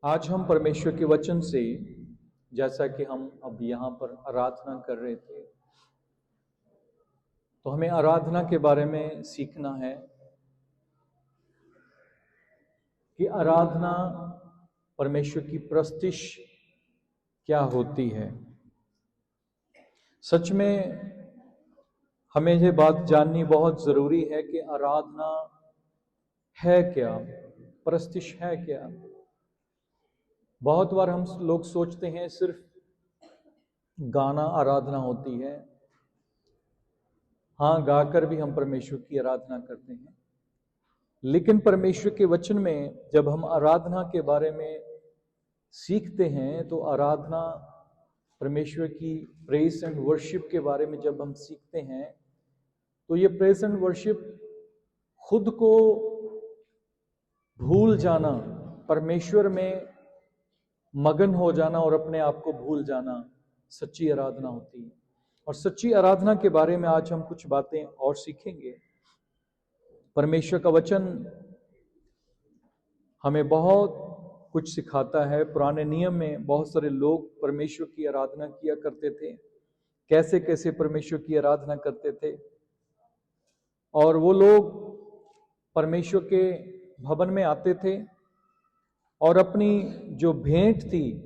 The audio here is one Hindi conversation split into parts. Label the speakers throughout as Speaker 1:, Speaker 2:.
Speaker 1: आज हम परमेश्वर के वचन से, जैसा कि हम अब यहाँ पर आराधना कर रहे थे, तो हमें आराधना के बारे में सीखना है कि आराधना परमेश्वर की प्रस्तिश क्या होती है। सच में हमें यह बात जाननी बहुत जरूरी है कि आराधना है क्या, प्रस्तिश है क्या। बहुत बार हम लोग सोचते हैं सिर्फ गाना आराधना होती है। हाँ, गाकर भी हम परमेश्वर की आराधना करते हैं, लेकिन परमेश्वर के वचन में जब हम आराधना के बारे में सीखते हैं तो आराधना, परमेश्वर की प्रेज एंड वर्शिप के बारे में जब हम सीखते हैं तो ये प्रेज एंड वर्शिप खुद को भूल जाना, परमेश्वर में मगन हो जाना और अपने आप को भूल जाना सच्ची आराधना होती है। और सच्ची आराधना के बारे में आज हम कुछ बातें और सीखेंगे। परमेश्वर का वचन हमें बहुत कुछ सिखाता है। पुराने नियम में बहुत सारे लोग परमेश्वर की आराधना किया करते थे, कैसे कैसे परमेश्वर की आराधना करते थे। और वो लोग परमेश्वर के भवन में आते थे और अपनी जो भेंट थी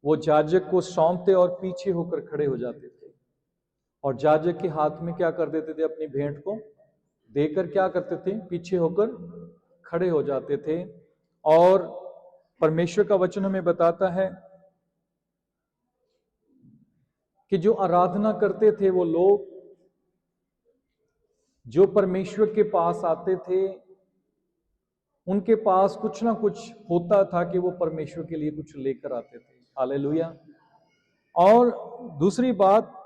Speaker 1: वो याजक को सौंपते और पीछे होकर खड़े हो जाते थे। और याजक के हाथ में क्या कर देते थे, अपनी भेंट को देकर क्या करते थे, पीछे होकर खड़े हो जाते थे। और परमेश्वर का वचन हमें बताता है कि जो आराधना करते थे वो लोग, जो परमेश्वर के पास आते थे, उनके पास कुछ ना कुछ होता था कि वो परमेश्वर के लिए कुछ लेकर आते थे। हालेलुया। और दूसरी बात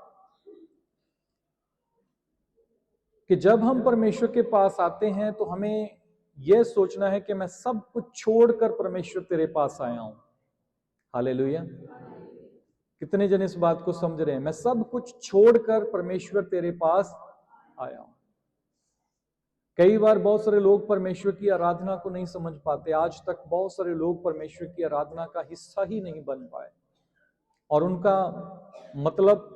Speaker 1: कि जब हम परमेश्वर के पास आते हैं तो हमें यह सोचना है कि मैं सब कुछ छोड़कर परमेश्वर तेरे पास आया हूं। हालेलुया। कितने जन इस बात को समझ रहे हैं? मैं सब कुछ छोड़कर परमेश्वर तेरे पास आया हूं। कई बार बहुत सारे लोग परमेश्वर की आराधना को नहीं समझ पाते। आज तक बहुत सारे लोग परमेश्वर की आराधना का हिस्सा ही नहीं बन पाए और उनका मतलब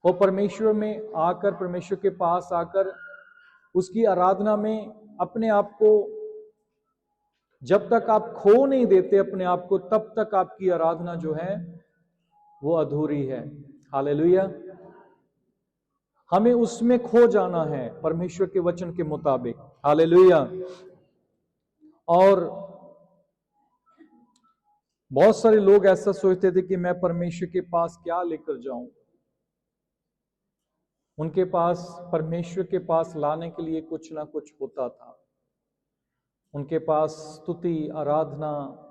Speaker 1: वो परमेश्वर में आकर, परमेश्वर के पास आकर उसकी आराधना में अपने आप को, जब तक आप खो नहीं देते अपने आप को, तब तक आपकी आराधना जो है वो अधूरी है। हालेलुया। हमें उसमें खो जाना है परमेश्वर के वचन के मुताबिक। हालेलुया। और बहुत सारे लोग ऐसा सोचते थे कि मैं परमेश्वर के पास क्या लेकर जाऊं। उनके पास परमेश्वर के पास लाने के लिए कुछ ना कुछ होता था। उनके पास स्तुति, आराधना,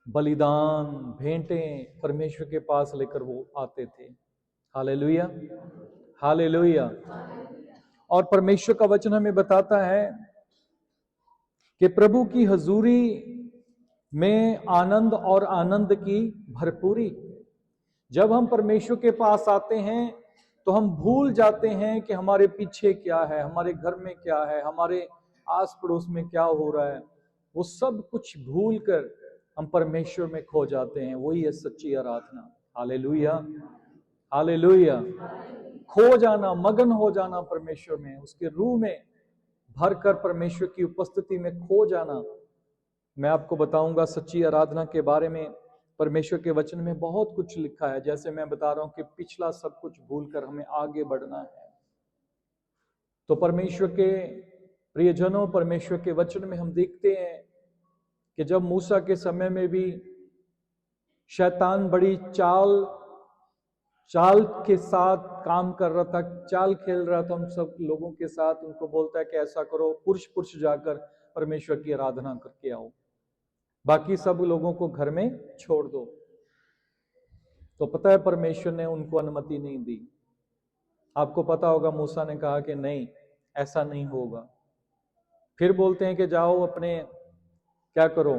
Speaker 1: बलिदान, भेंटें परमेश्वर के पास लेकर वो आते थे। Hallelujah, hallelujah. और परमेश्वर का वचन हमें बताता है कि प्रभु की हजूरी में आनंद और आनंद की भरपूरी। जब हम परमेश्वर के पास आते हैं तो हम भूल जाते हैं कि हमारे पीछे क्या है, हमारे घर में क्या है, हमारे आस पड़ोस में क्या हो रहा है। वो सब कुछ भूल कर हम परमेश्वर में खो जाते हैं। वही है सच्ची आराधना। Hallelujah, hallelujah. खो जाना, मगन हो जाना परमेश्वर में, उसके रूह में भरकर परमेश्वर की उपस्थिति में खो जाना। मैं आपको बताऊंगा सच्ची आराधना के बारे में परमेश्वर के वचन में बहुत कुछ लिखा है। जैसे मैं बता रहा हूं कि पिछला सब कुछ भूलकर हमें आगे बढ़ना है। तो परमेश्वर के प्रियजनों, परमेश्वर के वचन में हम देखते हैं कि जब मूसा के समय में भी शैतान बड़ी चाल के साथ काम कर रहा था, चाल खेल रहा था उन सब लोगों के साथ। उनको बोलता है कि ऐसा करो, पुरुष पुरुष जाकर परमेश्वर की आराधना करके आओ, बाकी सब लोगों को घर में छोड़ दो। तो पता है परमेश्वर ने उनको अनुमति नहीं दी। आपको पता होगा मूसा ने कहा कि नहीं, ऐसा नहीं होगा। फिर बोलते हैं कि जाओ, अपने क्या करो,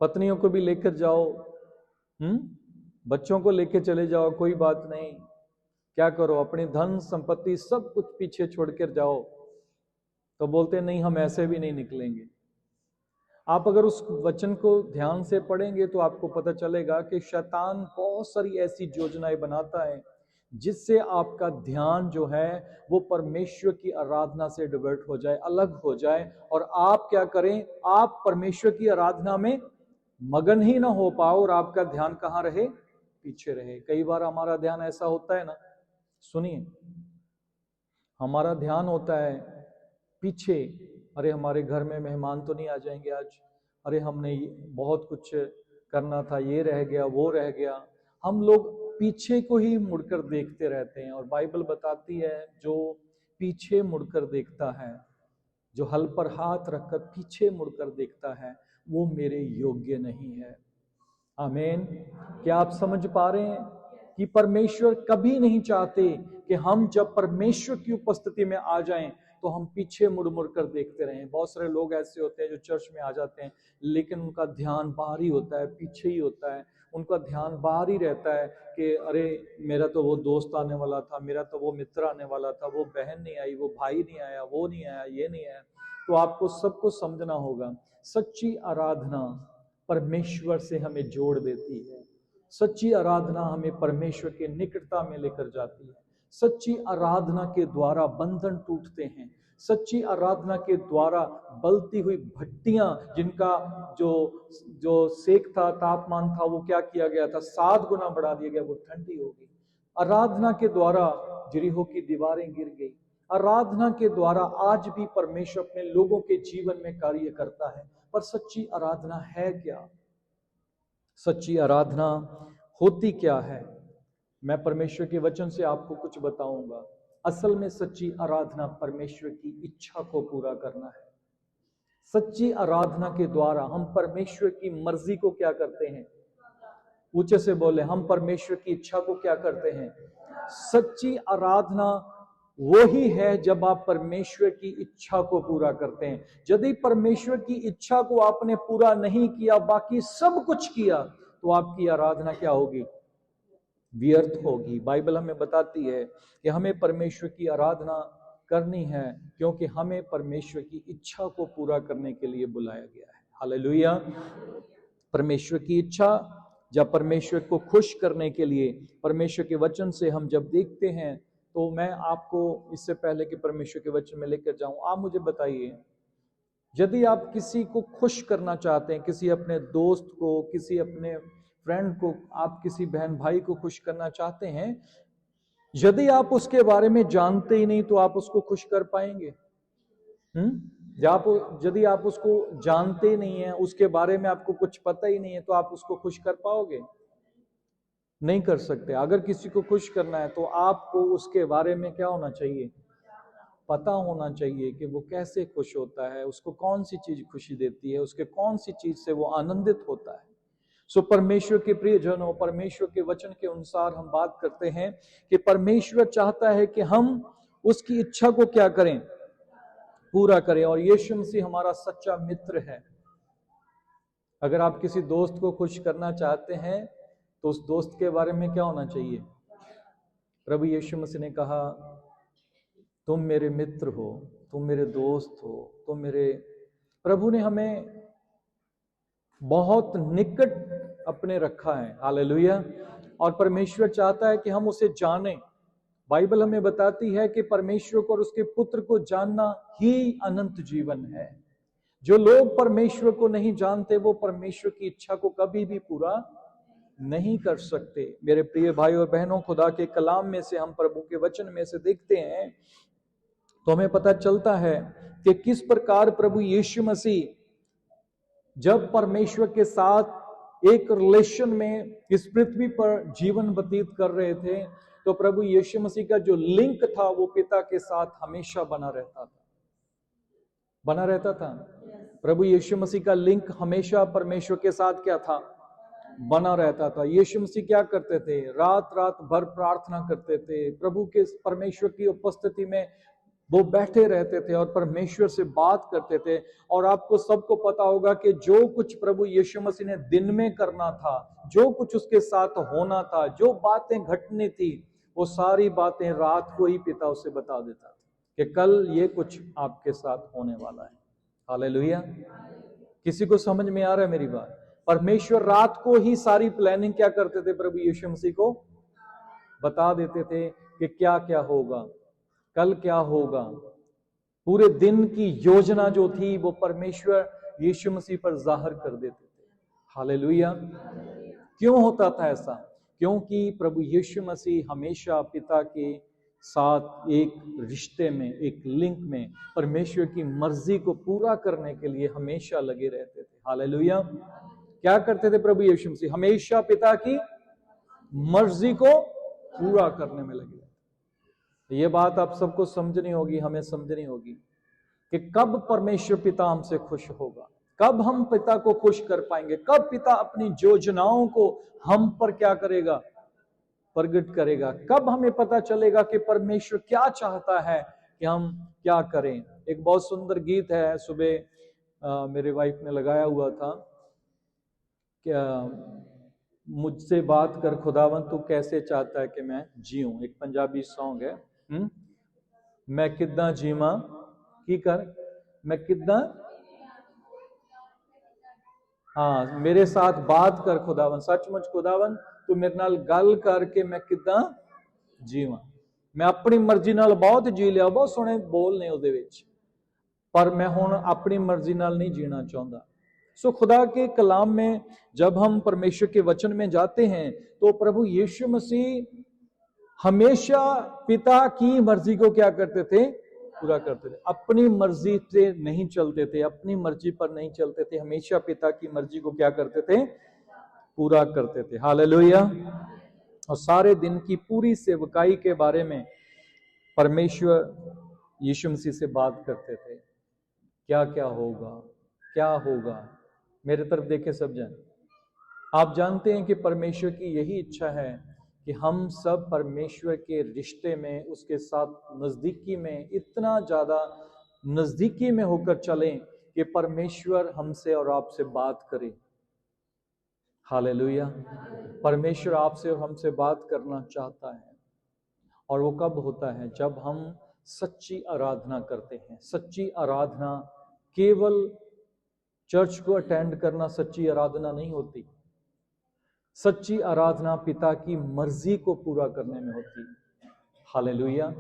Speaker 1: पत्नियों को भी लेकर जाओ, बच्चों को लेकर चले जाओ, कोई बात नहीं, क्या करो, अपनी धन संपत्ति सब कुछ पीछे छोड़कर जाओ। तो बोलते नहीं, हम ऐसे भी नहीं निकलेंगे। आप अगर उस वचन को ध्यान से पढ़ेंगे तो आपको पता चलेगा कि शैतान बहुत सारी ऐसी योजनाएं बनाता है जिससे आपका ध्यान जो है वो परमेश्वर की आराधना से डिवर्ट हो जाए, अलग हो जाए, और आप क्या करें, आप परमेश्वर की आराधना में मगन ही ना हो पाओ और आपका ध्यान कहाँ रहे, पीछे रहे। कई बार हमारा ध्यान ऐसा होता है ना, सुनिए, हमारा ध्यान होता है पीछे, अरे हमारे घर में मेहमान तो नहीं आ जाएंगे आज, अरे हमने बहुत कुछ करना था, ये रह गया वो रह गया। हम लोग पीछे को ही मुड़कर देखते रहते हैं, और बाइबल बताती है जो पीछे मुड़कर देखता है, जो हल पर हाथ रखकर पीछे मुड़कर देखता है, वो मेरे योग्य नहीं है। आमीन। क्या आप समझ पा रहे हैं कि परमेश्वर कभी नहीं चाहते कि हम जब परमेश्वर की उपस्थिति में आ जाएं तो हम पीछे मुड़ मुड़ कर देखते रहें। बहुत सारे लोग ऐसे होते हैं जो चर्च में आ जाते हैं लेकिन उनका ध्यान बाहर ही होता है, पीछे ही होता है, उनका ध्यान बाहर ही रहता है कि अरे मेरा तो वो दोस्त आने वाला था, मेरा तो वो मित्र आने वाला था, वो बहन नहीं आई, वो भाई नहीं आया, वो नहीं आया, ये नहीं आया। तो आपको सबको समझना होगा, सच्ची आराधना परमेश्वर से हमें जोड़ देती है, सच्ची आराधना हमें परमेश्वर के निकटता में लेकर जाती है, सच्ची आराधना के द्वारा बंधन टूटते हैं, सच्ची आराधना के द्वारा बलती हुई भट्टियां जिनका जो जो सेक था, तापमान था, वो क्या किया गया था, 7 गुना बढ़ा दिया गया, वो ठंडी हो गई। आराधना के द्वारा यरीहो की दीवारें गिर गई। आराधना के द्वारा आज भी परमेश्वर अपने लोगों के जीवन में कार्य करता है। पर सच्ची आराधना है क्या? सच्ची आराधना होती क्या है? मैं परमेश्वर के वचन से आपको कुछ बताऊंगा। असल में सच्ची आराधना परमेश्वर की इच्छा को पूरा करना है। सच्ची आराधना के द्वारा हम परमेश्वर की मर्जी को क्या करते हैं? ऊंचे से बोले, हम परमेश्वर की इच्छा को क्या करते हैं? सच्ची आराधना वही है जब आप परमेश्वर की इच्छा को पूरा करते हैं। यदि परमेश्वर की इच्छा को आपने पूरा नहीं किया, बाकी सब कुछ किया, तो आपकी आराधना क्या होगी? व्यर्थ होगी। बाइबल हमें बताती है कि हमें परमेश्वर की आराधना करनी है क्योंकि हमें परमेश्वर की इच्छा को पूरा करने के लिए बुलाया गया है। हालेलुया। परमेश्वर की इच्छा, जब परमेश्वर को खुश करने के लिए परमेश्वर के वचन से हम जब देखते हैं, तो मैं आपको इससे पहले कि परमेश्वर के वचन में लेकर जाऊं, आप मुझे बताइए, यदि आप किसी को खुश करना चाहते हैं, किसी अपने दोस्त को, किसी अपने फ्रेंड को, आप किसी बहन भाई को खुश करना चाहते हैं, यदि आप उसके बारे में जानते ही नहीं तो आप उसको खुश कर पाएंगे? यदि आप उसको जानते ही नहीं है, उसके बारे में आपको कुछ पता ही नहीं है, तो आप उसको खुश कर पाओगे? नहीं कर सकते। अगर किसी को खुश करना है तो आपको उसके बारे में क्या होना चाहिए? पता होना चाहिए कि वो कैसे खुश होता है, उसको कौन सी चीज खुशी देती है, उसके कौन सी चीज से वो आनंदित होता है। सो परमेश्वर के प्रियजनों, परमेश्वर के वचन के अनुसार हम बात करते हैं कि परमेश्वर चाहता है कि हम उसकी इच्छा को क्या करें? पूरा करें। और यीशु मसीह हमारा सच्चा मित्र है। अगर आप किसी दोस्त को खुश करना चाहते हैं तो उस दोस्त के बारे में क्या होना चाहिए? प्रभु यीशु मसीह ने कहा, तुम मेरे मित्र हो, तुम मेरे दोस्त हो, तुम मेरे। प्रभु ने हमें बहुत निकट अपने रखा है। हालेलुया। और परमेश्वर चाहता है कि हम उसे जानें। बाइबल हमें बताती है कि परमेश्वर को और उसके पुत्र को जानना ही अनंत जीवन है। जो लोग परमेश्वर को नहीं जानते वो परमेश्वर की इच्छा को कभी भी पूरा नहीं कर सकते। मेरे प्रिय भाई और बहनों, खुदा के कलाम में से, हम प्रभु के वचन में से देखते हैं तो हमें पता चलता है कि किस प्रकार प्रभु यीशु मसीह जब परमेश्वर के साथ एक रिलेशन में इस पृथ्वी पर जीवन व्यतीत कर रहे थे, तो प्रभु यीशु मसीह का जो लिंक था वो पिता के साथ हमेशा बना रहता था। प्रभु यीशु मसीह का लिंक हमेशा परमेश्वर के साथ क्या था? बना रहता था। यीशु मसीह क्या करते थे? रात रात भर प्रार्थना करते थे, प्रभु के परमेश्वर की उपस्थिति में वो बैठे रहते थे और परमेश्वर से बात करते थे। और आपको सबको पता होगा कि जो कुछ प्रभु यीशु मसीह ने दिन में करना था, जो कुछ उसके साथ होना था, जो बातें घटनी थी, वो सारी बातें रात को ही पिता उसे बता देता था कि कल ये कुछ आपके साथ होने वाला है। हालेलुया। किसी को समझ में आ रहा है मेरी बात? परमेश्वर रात को ही सारी प्लानिंग क्या करते थे? प्रभु यीशु मसीह को बता देते थे कि क्या क्या होगा, कल क्या होगा। पूरे दिन की योजना जो थी वो परमेश्वर यीशु मसीह पर जाहिर कर देते थे। हालेलुया। क्यों होता था ऐसा? क्योंकि प्रभु यीशु मसीह हमेशा पिता के साथ एक रिश्ते में, एक लिंक में, परमेश्वर की मर्जी को पूरा करने के लिए हमेशा लगे रहते थे। हालेलुया। क्या करते थे प्रभु यीशु मसीह? हमेशा पिता की मर्जी को पूरा करने में लगे रहते। ये बात आप सबको समझनी होगी, हमें समझनी होगी कि कब परमेश्वर पिता हमसे खुश होगा, कब हम पिता को खुश कर पाएंगे, कब पिता अपनी योजनाओं को हम पर क्या करेगा? प्रकट करेगा। कब हमें पता चलेगा कि परमेश्वर क्या चाहता है कि हम क्या करें? एक बहुत सुंदर गीत है, सुबह मेरे वाइफ ने लगाया हुआ था, क्या मुझसे बात कर खुदावन, तू कैसे चाहता है कि मैं जीऊं। एक पंजाबी सॉन्ग है। मैं किद्दां जीवा की कर, मैं किद्दां, हाँ, मेरे साथ बात कर खुदावन, सचमुच खुदावन तू मेरे नाल गल करके मैं किद्दां जीवा। मैं अपनी मर्जी नाल बहुत जी लिया, बहुत सोहने बोल ने ਉਹਦੇ ਵਿੱਚ, पर मैं हुण अपनी मर्जी नाल नहीं जीना चाहता। सो खुदा के कलाम में जब हम परमेश्वर के वचन में जाते हैं तो प्रभु यीशु मसीह हमेशा पिता की मर्जी को क्या करते थे? पूरा करते थे। अपनी मर्जी से नहीं चलते थे, अपनी मर्जी पर नहीं चलते थे, हमेशा पिता की मर्जी को क्या करते थे? पूरा करते थे। हालेलुया। और सारे दिन की पूरी सेवकाई के बारे में परमेश्वर यीशु मसीह से बात करते थे। क्या क्या होगा, क्या होगा। मेरे तरफ देखे सब जन, आप जानते हैं कि परमेश्वर की यही इच्छा है कि हम सब परमेश्वर के रिश्ते में, उसके साथ नजदीकी में, इतना ज्यादा नजदीकी में होकर चलें कि परमेश्वर हमसे और आपसे बात करे। हालेलुया। परमेश्वर आपसे और हमसे बात करना चाहता है। और वो कब होता है? जब हम सच्ची आराधना करते हैं। सच्ची आराधना केवल चर्च को अटेंड करना सच्ची आराधना नहीं होती। सच्ची आराधना पिता की मर्जी को पूरा करने में होती है। हालेलुया।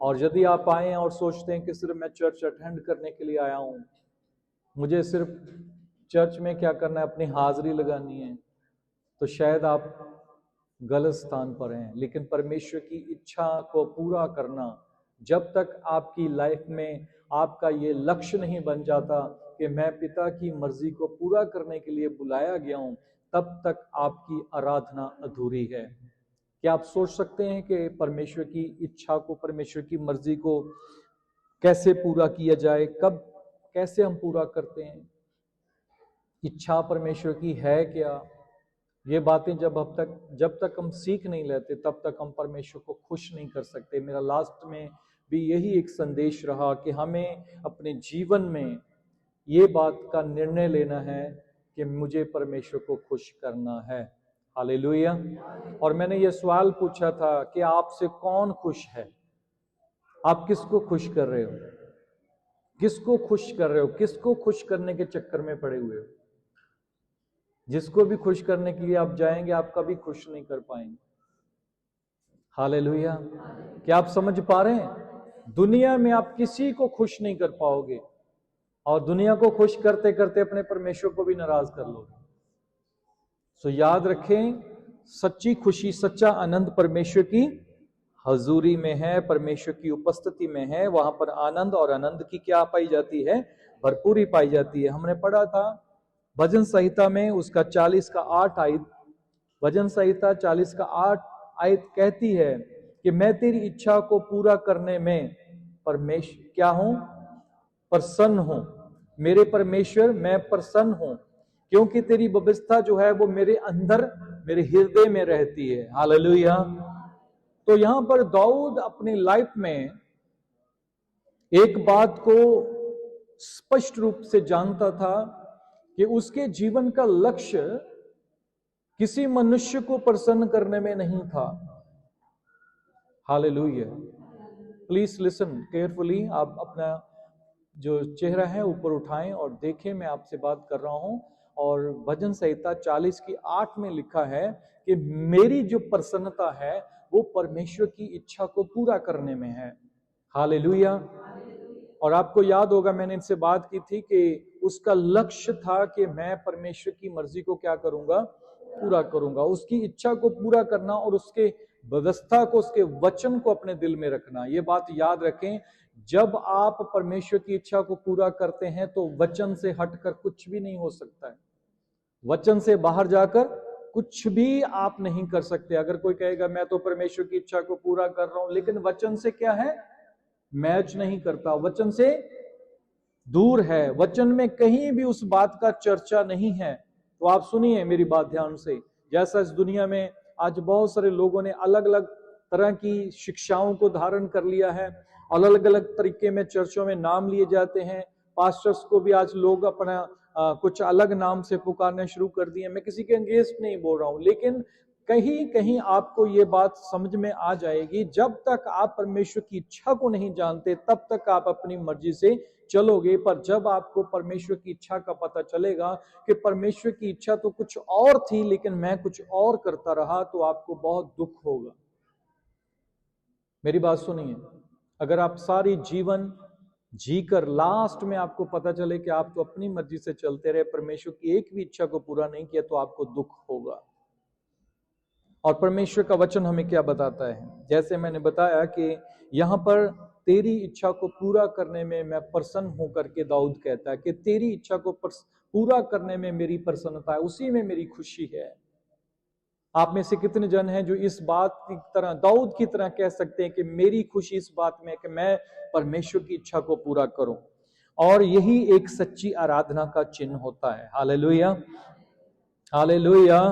Speaker 1: और यदि आप आए और सोचते हैं कि सिर्फ मैं चर्च अटेंड करने के लिए आया हूं, मुझे सिर्फ चर्च में क्या करना है? अपनी हाजिरी लगानी है, तो शायद आप गलत स्थान पर हैं। लेकिन परमेश्वर की इच्छा को पूरा करना, जब तक आपकी लाइफ में आपका ये लक्ष्य नहीं बन जाता कि मैं पिता की मर्जी को पूरा करने के लिए बुलाया गया हूं, तब तक आपकी आराधना अधूरी है। क्या आप सोच सकते हैं कि परमेश्वर की इच्छा को, परमेश्वर की मर्जी को कैसे पूरा किया जाए? कब, कैसे हम पूरा करते हैं? इच्छा परमेश्वर की है क्या? ये बातें जब तक हम सीख नहीं लेते, तब तक हम परमेश्वर को खुश नहीं कर सकते। मेरा लास्ट में भी यही एक संदेश रहा कि हमें अपने जीवन में ये बात का निर्णय लेना है कि मुझे परमेश्वर को खुश करना है। हालेलुया। और मैंने ये सवाल पूछा था कि आपसे कौन खुश है? आप किसको खुश कर रहे हो? किसको खुश कर रहे हो? किसको खुश करने के चक्कर में पड़े हुए हो? जिसको भी खुश करने के लिए आप जाएंगे, आप कभी खुश नहीं कर पाएंगे। हालेलुया। क्या आप समझ पा रहे हैं? दुनिया में आप किसी को खुश नहीं कर पाओगे, और दुनिया को खुश करते करते अपने परमेश्वर को भी नाराज कर लोगे। सो याद रखें, सच्ची खुशी, सच्चा आनंद परमेश्वर की हजूरी में है, परमेश्वर की उपस्थिति में है। वहां पर आनंद, और आनंद की क्या पाई जाती है? भरपूरी पाई जाती है। हमने पढ़ा था भजन संहिता में, उसका 40 का 8 आयत, भजन संहिता 40 का 8 आयत कहती है कि मैं तेरी इच्छा को पूरा करने में परमेश्वर क्या हूं? प्रसन्न हूं। मेरे परमेश्वर, मैं प्रसन्न हूं, क्योंकि तेरी व्यवस्था जो है वो मेरे अंदर, मेरे हृदय में रहती है। हालेलुया। तो यहां पर दाऊद अपनी लाइफ में एक बात को स्पष्ट रूप से जानता था कि उसके जीवन का लक्ष्य किसी मनुष्य को प्रसन्न करने में नहीं था। हालेलुया। Please listen carefully. आप अपना जो चेहरा है ऊपर उठाएं और देखें, मैं आपसे बात कर रहा हूं। और भजन संहिता 40 की 8 में लिखा है कि मेरी जो प्रसन्नता है वो परमेश्वर की इच्छा को पूरा करने में है। हालेलुया। और आपको याद होगा मैंने इनसे बात की थी कि उसका लक्ष्य था कि मैं परमेश्वर की मर्जी को क्या करूंगा, पूरा करूंगा, उसकी इच्छा को पूरा करना और उसके व्यवस्था को, उसके वचन को अपने दिल में रखना। ये बात याद रखें, जब आप परमेश्वर की इच्छा को पूरा करते हैं तो वचन से हटकर कुछ भी नहीं हो सकता है। वचन से बाहर जाकर कुछ भी आप नहीं कर सकते। अगर कोई कहेगा मैं तो परमेश्वर की इच्छा को पूरा कर रहा हूं, लेकिन वचन से क्या है, मैच नहीं करता, वचन से दूर है, वचन में कहीं भी उस बात का चर्चा नहीं है। तो आप सुनिए मेरी बात ध्यान से। जैसा इस दुनिया में आज बहुत सारे लोगों ने अलग अलग तरह की शिक्षाओं को धारण कर लिया है, अलग अलग तरीके में चर्चों में नाम लिए जाते हैं। पास्टर्स को भी आज लोग अपना कुछ अलग नाम से पुकारने शुरू कर दिए। मैं किसी के अगेंस्ट नहीं बोल रहा हूं, लेकिन कहीं कहीं आपको ये बात समझ में आ जाएगी, जब तक आप परमेश्वर की इच्छा को नहीं जानते तब तक आप अपनी मर्जी से चलोगे। पर जब आपको परमेश्वर की इच्छा का पता चलेगा कि परमेश्वर की इच्छा तो कुछ और थी लेकिन मैं कुछ और करता रहा, तो आपको बहुत दुख होगा। मेरी बात सुनिए, अगर आप सारी जीवन जीकर लास्ट में आपको पता चले कि आप तो अपनी मर्जी से चलते रहे, परमेश्वर की एक भी इच्छा को पूरा नहीं किया, तो आपको दुख होगा। और परमेश्वर का वचन हमें क्या बताता है, जैसे मैंने बताया कि यहां पर तेरी इच्छा को पूरा करने में मैं प्रसन्न हूं करके दाऊद कहता है कि तेरी इच्छा को पूरा करने में मेरी प्रसन्नता है, उसी में मेरी खुशी है। आप में से कितने जन हैं जो इस बात की तरह, दाऊद की तरह कह सकते हैं कि मेरी खुशी इस बात में है कि मैं परमेश्वर की इच्छा को पूरा करूं। और यही एक सच्ची आराधना का चिन्ह होता है। Hallelujah, hallelujah.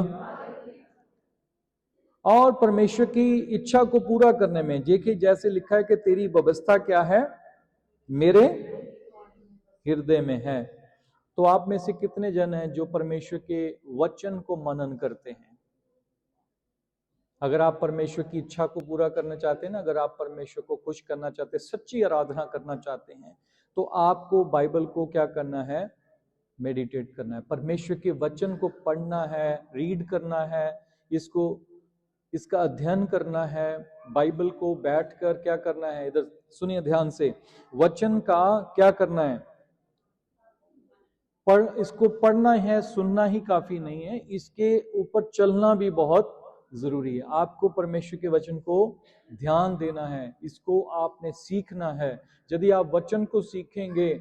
Speaker 1: और परमेश्वर की इच्छा को पूरा करने में देखिए, जैसे लिखा है कि तेरी व्यवस्था क्या है, मेरे हृदय में है। तो आप में से कितने जन हैं जो परमेश्वर के वचन को मनन करते हैं? अगर आप परमेश्वर की इच्छा को पूरा करना चाहते हैं ना, अगर आप परमेश्वर को खुश करना चाहते हैं, सच्ची आराधना करना चाहते हैं, तो आपको बाइबल को क्या करना है, मेडिटेट करना है, परमेश्वर के वचन को पढ़ना है, रीड करना है, इसका अध्ययन करना है। बाइबल को बैठकर क्या करना है, इधर सुनिए ध्यान से, वचन का क्या करना है, इसको पढ़ना है, सुनना ही काफी नहीं है, इसके ऊपर चलना भी बहुत जरूरी है। आपको परमेश्वर के वचन को ध्यान देना है, इसको आपने सीखना है। यदि आप वचन को सीखेंगे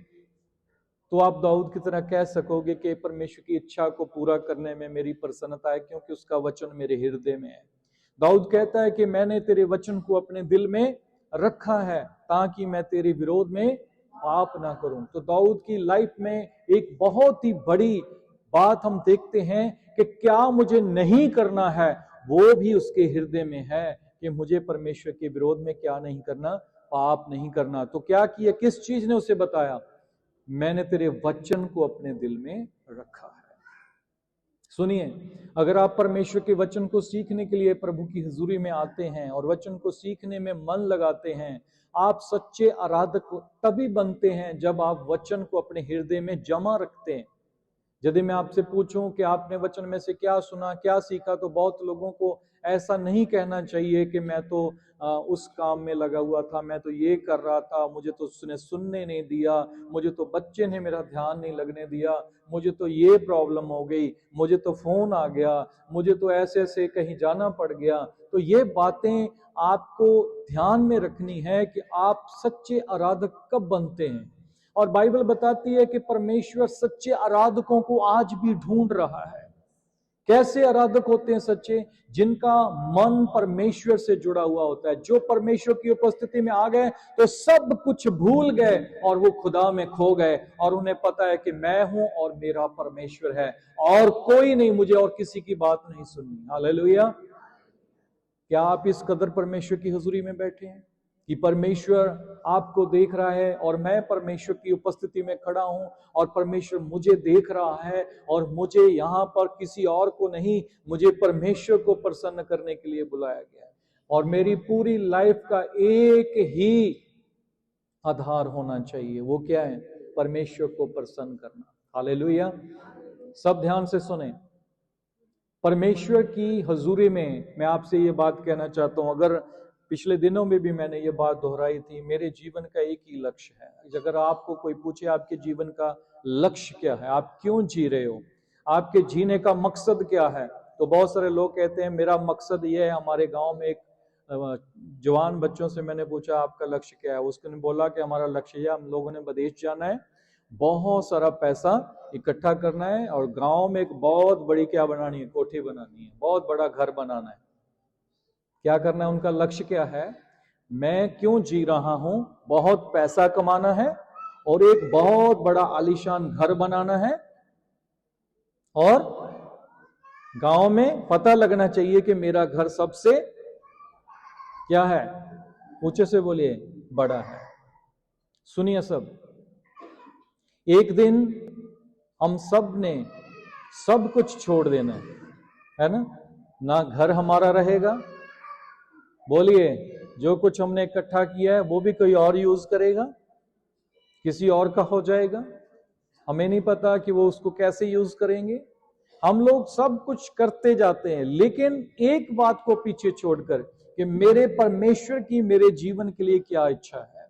Speaker 1: तो आप दाऊद की तरह कह सकोगे कि परमेश्वर की इच्छा को पूरा करने में मेरी प्रसन्नता है, क्योंकि उसका वचन मेरे हृदय में है। दाऊद कहता है कि मैंने तेरे वचन को अपने दिल में रखा है ताकि मैं तेरे विरोध में पाप ना करूं। तो दाऊद की लाइफ में एक बहुत ही बड़ी बात हम देखते हैं कि क्या मुझे नहीं करना है, वो भी उसके हृदय में है कि मुझे परमेश्वर के विरोध में क्या नहीं करना, पाप नहीं करना। तो क्या किया, किस चीज ने उसे बताया, मैंने तेरे वचन को अपने दिल में रखा है। सुनिए, अगर आप परमेश्वर के वचन को सीखने के लिए प्रभु की हुजूरी में आते हैं और वचन को सीखने में मन लगाते हैं, आप सच्चे आराधक तभी बनते हैं जब आप वचन को अपने हृदय में जमा रखते हैं। यदि मैं आपसे पूछूं कि आपने वचन में से क्या सुना, क्या सीखा, तो बहुत लोगों को ऐसा नहीं कहना चाहिए कि मैं तो उस काम में लगा हुआ था, मैं तो ये कर रहा था, मुझे तो उसने सुनने नहीं दिया, मुझे तो बच्चे ने मेरा ध्यान नहीं लगने दिया, मुझे तो ये प्रॉब्लम हो गई, मुझे तो फोन आ गया, मुझे तो ऐसे ऐसे कहीं जाना पड़ गया। तो ये बातें आपको ध्यान में रखनी है कि आप सच्चे आराधक कब बनते हैं। और बाइबल बताती है कि परमेश्वर सच्चे आराधकों को आज भी ढूंढ रहा है। कैसे आराधक होते हैं सच्चे? जिनका मन परमेश्वर से जुड़ा हुआ होता है, जो परमेश्वर की उपस्थिति में आ गए तो सब कुछ भूल गए और वो खुदा में खो गए, और उन्हें पता है कि मैं हूं और मेरा परमेश्वर है और कोई नहीं, मुझे और किसी की बात नहीं सुननी। हालेलुया। क्या आप इस कदर परमेश्वर की हुजूरी में बैठे हैं कि परमेश्वर आपको देख रहा है और मैं परमेश्वर की उपस्थिति में खड़ा हूं और परमेश्वर मुझे देख रहा है, और मुझे यहां पर किसी और को नहीं, मुझे परमेश्वर को प्रसन्न करने के लिए बुलाया गया है। और मेरी पूरी लाइफ का एक ही आधार होना चाहिए, वो क्या है, परमेश्वर को प्रसन्न करना। हालेलुया। सब ध्यान से सुने। परमेश्वर की हजूरी में मैं आपसे ये बात कहना चाहता हूं, अगर पिछले दिनों में भी मैंने ये बात दोहराई थी, मेरे जीवन का एक ही लक्ष्य है। अगर आपको कोई पूछे आपके जीवन का लक्ष्य क्या है, आप क्यों जी रहे हो, आपके जीने का मकसद क्या है, तो बहुत सारे लोग कहते हैं मेरा मकसद ये है। हमारे गांव में एक जवान बच्चों से मैंने पूछा आपका लक्ष्य क्या है, उसने बोला कि हमारा लक्ष्य है, हम लोगों ने विदेश जाना है, बहुत सारा पैसा इकट्ठा करना है और गांव में एक बहुत बड़ी क्या बनानी है, कोठी बनानी है, बहुत बड़ा घर बनाना है। क्या करना है, उनका लक्ष्य क्या है, मैं क्यों जी रहा हूं, बहुत पैसा कमाना है और एक बहुत बड़ा आलीशान घर बनाना है और गांव में पता लगना चाहिए कि मेरा घर सबसे क्या है, ऊंचे से बोलिए, बड़ा है। सुनिए सब, एक दिन हम सब ने सब कुछ छोड़ देना है ना घर हमारा रहेगा, बोलिए, जो कुछ हमने इकट्ठा किया है वो भी कोई और यूज करेगा, किसी और का हो जाएगा, हमें नहीं पता कि वो उसको कैसे यूज करेंगे। हम लोग सब कुछ करते जाते हैं, लेकिन एक बात को पीछे छोड़कर कि मेरे परमेश्वर की मेरे जीवन के लिए क्या इच्छा है।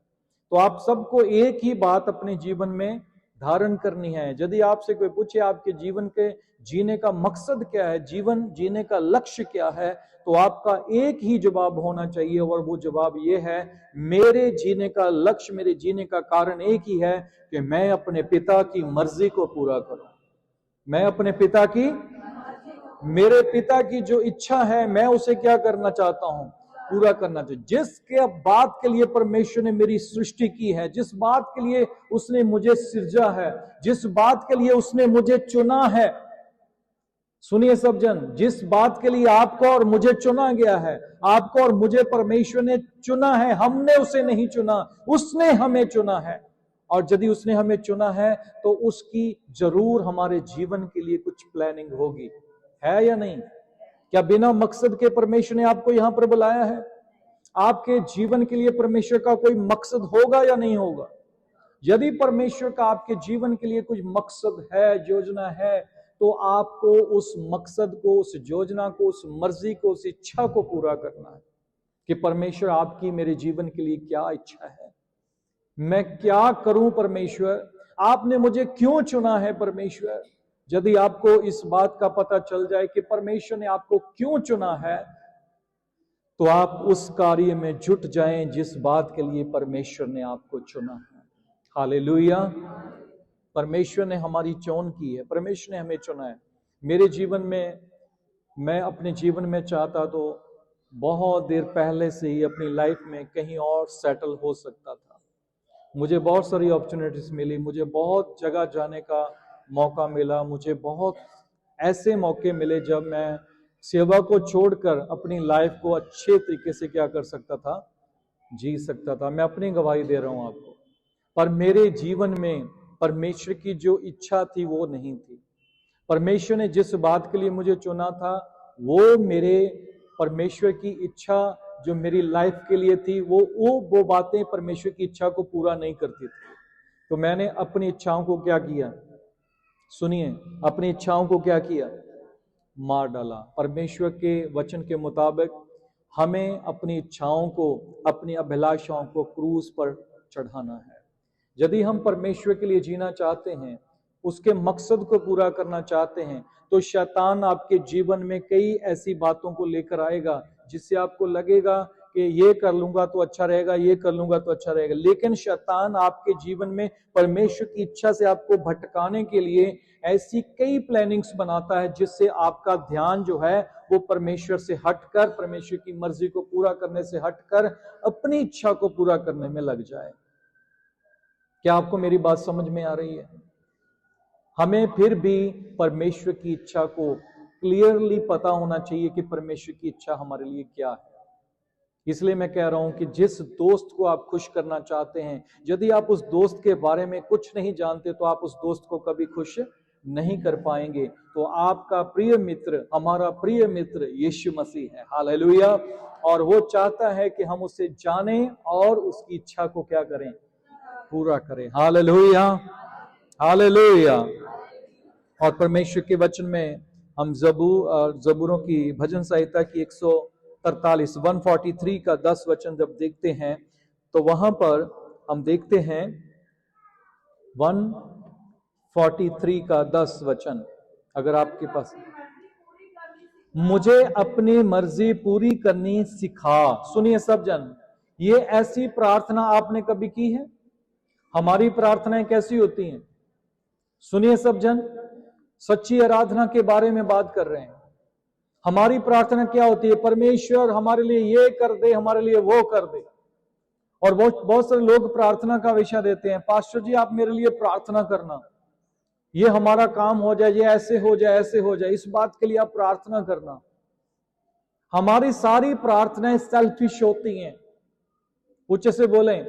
Speaker 1: तो आप सबको एक ही बात अपने जीवन में धारण करनी है। यदि आपसे कोई पूछे आपके जीवन के जीने का मकसद क्या है, जीवन जीने का लक्ष्य क्या है, तो आपका एक ही जवाब होना चाहिए और वो जवाब ये है, मेरे जीने का लक्ष्य, मेरे जीने का कारण एक ही है कि मैं अपने पिता की मर्जी को पूरा करूं। मैं अपने पिता की, मेरे पिता की जो इच्छा है मैं उसे क्या करना चाहता हूं, पूरा करना चाहिए। जिसके बात के लिए परमेश्वर ने मेरी सृष्टि की है, जिस बात के लिए उसने मुझे सृजा है, जिस बात के लिए उसने मुझे चुना है, सुनिए सब जन, जिस बात के लिए आपको और मुझे चुना गया है, आपको और मुझे परमेश्वर ने चुना है, हमने उसे नहीं चुना, उसने हमें चुना है। और यदि उसने हमें चुना है तो उसकी जरूर हमारे जीवन के लिए कुछ प्लानिंग होगी, है या नहीं? क्या बिना मकसद के परमेश्वर ने आपको यहां पर बुलाया है? आपके जीवन के लिए परमेश्वर का कोई मकसद होगा या नहीं होगा? यदि परमेश्वर का आपके जीवन के लिए कुछ मकसद है, योजना है, तो आपको उस मकसद को, उस योजना को, उस मर्जी को, उस इच्छा को पूरा करना है कि परमेश्वर आपकी मेरे जीवन के लिए क्या इच्छा है, मैं क्या करूं परमेश्वर, आपने मुझे क्यों चुना है परमेश्वर। यदि आपको इस बात का पता चल जाए कि परमेश्वर ने आपको क्यों चुना है, तो आप उस कार्य में जुट जाएं जिस बात के लिए परमेश्वर ने आपको चुना है। हालेलुया। परमेश्वर ने हमारी चोन की है, परमेश्वर ने हमें चुना है। मेरे जीवन में, मैं अपने जीवन में चाहता तो बहुत देर पहले से ही अपनी लाइफ में कहीं और सेटल हो सकता था। मुझे बहुत सारी अपॉर्चुनिटीज मिली, मुझे बहुत जगह जाने का मौका मिला, मुझे बहुत ऐसे मौके मिले जब मैं सेवा को छोड़कर अपनी लाइफ को अच्छे तरीके से क्या कर सकता था, जी सकता था। मैं अपनी गवाही दे रहा हूं आपको। पर मेरे जीवन में परमेश्वर की जो इच्छा थी वो नहीं थी। परमेश्वर ने जिस बात के लिए मुझे चुना था, वो मेरे परमेश्वर की इच्छा जो मेरी लाइफ के लिए थी, वो बातें परमेश्वर की इच्छा को पूरा नहीं करती थी। तो मैंने अपनी इच्छाओं को क्या किया, सुनिए, अपनी इच्छाओं को क्या किया, मार डाला। परमेश्वर के वचन के मुताबिक हमें अपनी इच्छाओं को, अपनी अभिलाषाओं को क्रूस पर चढ़ाना है। यदि हम परमेश्वर के लिए जीना चाहते हैं, उसके मकसद को पूरा करना चाहते हैं, तो शैतान आपके जीवन में कई ऐसी बातों को लेकर आएगा जिससे आपको लगेगा कि ये कर लूंगा तो अच्छा रहेगा, ये कर लूंगा तो अच्छा रहेगा। लेकिन शैतान आपके जीवन में परमेश्वर की इच्छा से आपको भटकाने के लिए ऐसी कई प्लानिंग्स बनाता है जिससे आपका ध्यान जो है वो परमेश्वर से हटकर, परमेश्वर की मर्जी को पूरा करने से हटकर अपनी इच्छा को पूरा करने में लग जाए। क्या आपको मेरी बात समझ में आ रही है? हमें फिर भी परमेश्वर की इच्छा को क्लियरली पता होना चाहिए कि परमेश्वर की इच्छा हमारे लिए क्या है। इसलिए मैं कह रहा हूं कि जिस दोस्त को आप खुश करना चाहते हैं, यदि आप उस दोस्त के बारे में कुछ नहीं जानते तो आप उस दोस्त को कभी खुश नहीं कर पाएंगे। तो आपका प्रिय मित्र, हमारा प्रिय मित्र यीशु मसीह है। हालेलुया। और वो चाहता है कि हम उसे जानें और उसकी इच्छा को क्या करें, पूरा करे। Hallelujah, hallelujah. और परमेश्वर के वचन में हम जबूरों की भजन संहिता की 143 का 10 वचन जब देखते हैं तो वहां पर हम देखते हैं 143 का 10 वचन, अगर आपके पास, मुझे अपनी मर्जी पूरी करनी सिखा। सुनिए सब जन, ये ऐसी प्रार्थना आपने कभी की है? हमारी प्रार्थनाएं कैसी होती हैं? सुनिए सब जन, सच्ची आराधना के बारे में बात कर रहे हैं। हमारी प्रार्थना क्या होती है? परमेश्वर हमारे लिए ये कर दे, हमारे लिए वो कर दे। और बहुत सारे लोग प्रार्थना का विषय देते हैं, पास्टर जी आप मेरे लिए प्रार्थना करना, ये हमारा काम हो जाए, ये ऐसे हो जाए, ऐसे हो जाए, इस बात के लिए आप प्रार्थना करना। हमारी सारी प्रार्थनाएं सेल्फिश होती हैं। ऊंचे से बोलें।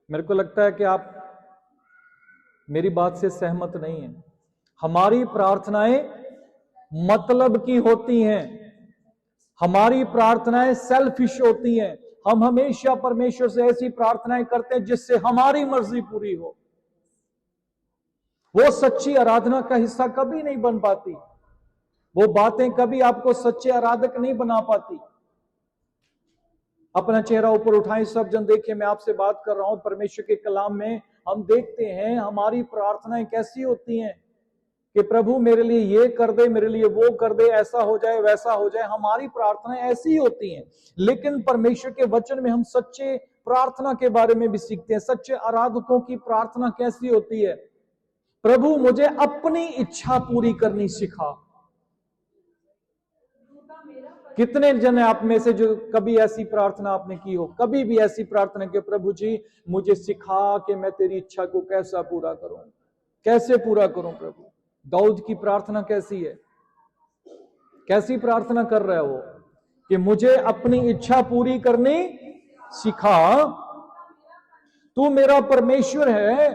Speaker 1: मेरे को लगता है कि आप मेरी बात से सहमत नहीं है। हमारी प्रार्थनाएं मतलब की होती हैं, हमारी प्रार्थनाएं सेल्फिश होती हैं। हम हमेशा परमेश्वर से ऐसी प्रार्थनाएं करते हैं जिससे हमारी मर्जी पूरी हो। वो सच्ची आराधना का हिस्सा कभी नहीं बन पाती। वो बातें कभी आपको सच्चे आराधक नहीं बना पाती। अपना चेहरा ऊपर उठाएं सब जन, देखिए मैं आपसे बात कर रहा हूं। परमेश्वर के कलाम में हम देखते हैं हमारी प्रार्थनाएं कैसी होती हैं कि प्रभु मेरे लिए ये कर दे, मेरे लिए वो कर दे, ऐसा हो जाए, वैसा हो जाए। हमारी प्रार्थनाएं ऐसी होती हैं। लेकिन परमेश्वर के वचन में हम सच्चे प्रार्थना के बारे में भी सीखते हैं। सच्चे आराधकों की प्रार्थना कैसी होती है? प्रभु मुझे अपनी इच्छा पूरी करनी सिखा। कितने जन है आप में से जो कभी ऐसी प्रार्थना आपने की हो? कभी भी ऐसी प्रार्थना कि प्रभु जी मुझे सिखा कि मैं तेरी इच्छा को कैसा पूरा करूं, कैसे पूरा करूं। प्रभु दाऊद की प्रार्थना कैसी है? कैसी प्रार्थना कर रहा है वो कि मुझे अपनी इच्छा पूरी करनी सिखा। तू मेरा परमेश्वर है,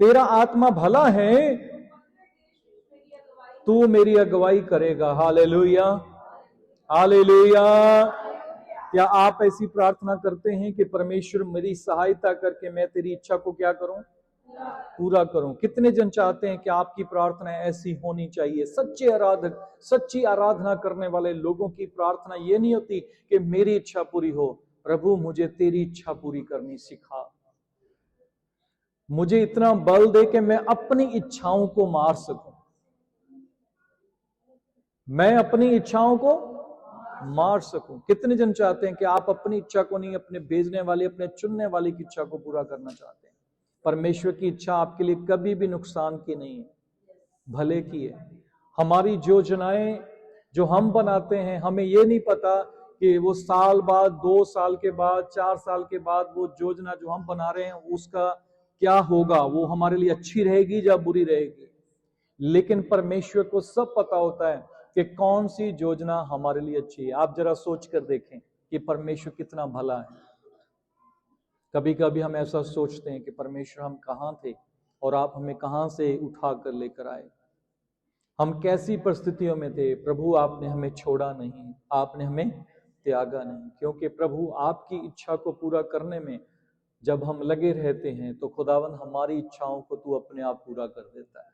Speaker 1: तेरा आत्मा भला है, तू मेरी अगुवाई करेगा। Hallelujah, hallelujah. क्या आप ऐसी प्रार्थना करते हैं कि परमेश्वर मेरी सहायता करके मैं तेरी इच्छा को क्या करूं? पूरा करूं। कितने जन चाहते हैं कि आपकी प्रार्थना ऐसी होनी चाहिए? सच्चे आराधक, सच्ची आराधना करने वाले लोगों की प्रार्थना ये नहीं होती कि मेरी इच्छा पूरी हो, प्रभु मुझे तेरी इच्छा पूरी करनी सिखा। मुझे इतना बल दे कि मैं अपनी इच्छाओं को मार सकूं, मैं अपनी इच्छाओं को मार सकूं। कितने जन चाहते हैं कि आप अपनी इच्छा को नहीं, अपने भेजने वाले, अपने चुनने वाले की इच्छा को पूरा करना चाहते हैं? परमेश्वर की इच्छा आपके लिए कभी भी नुकसान की नहीं है, भले की है। हमारी योजनाएं जो हम बनाते हैं, हमें ये नहीं पता कि वो साल बाद, 2 साल के बाद, 4 साल के बाद वो योजना जो हम बना रहे हैं उसका क्या होगा, वो हमारे लिए अच्छी रहेगी या बुरी रहेगी। लेकिन परमेश्वर को सब पता होता है कि कौन सी योजना हमारे लिए अच्छी है। आप जरा सोच कर देखें कि परमेश्वर कितना भला है। कभी कभी हम ऐसा सोचते हैं कि परमेश्वर हम कहां थे और आप हमें कहां से उठा कर लेकर आए। हम कैसी परिस्थितियों में थे, प्रभु आपने हमें छोड़ा नहीं, आपने हमें त्यागा नहीं। क्योंकि प्रभु आपकी इच्छा को पूरा करने में जब हम लगे रहते हैं तो खुदावन हमारी इच्छाओं को तू अपने आप पूरा कर देता है।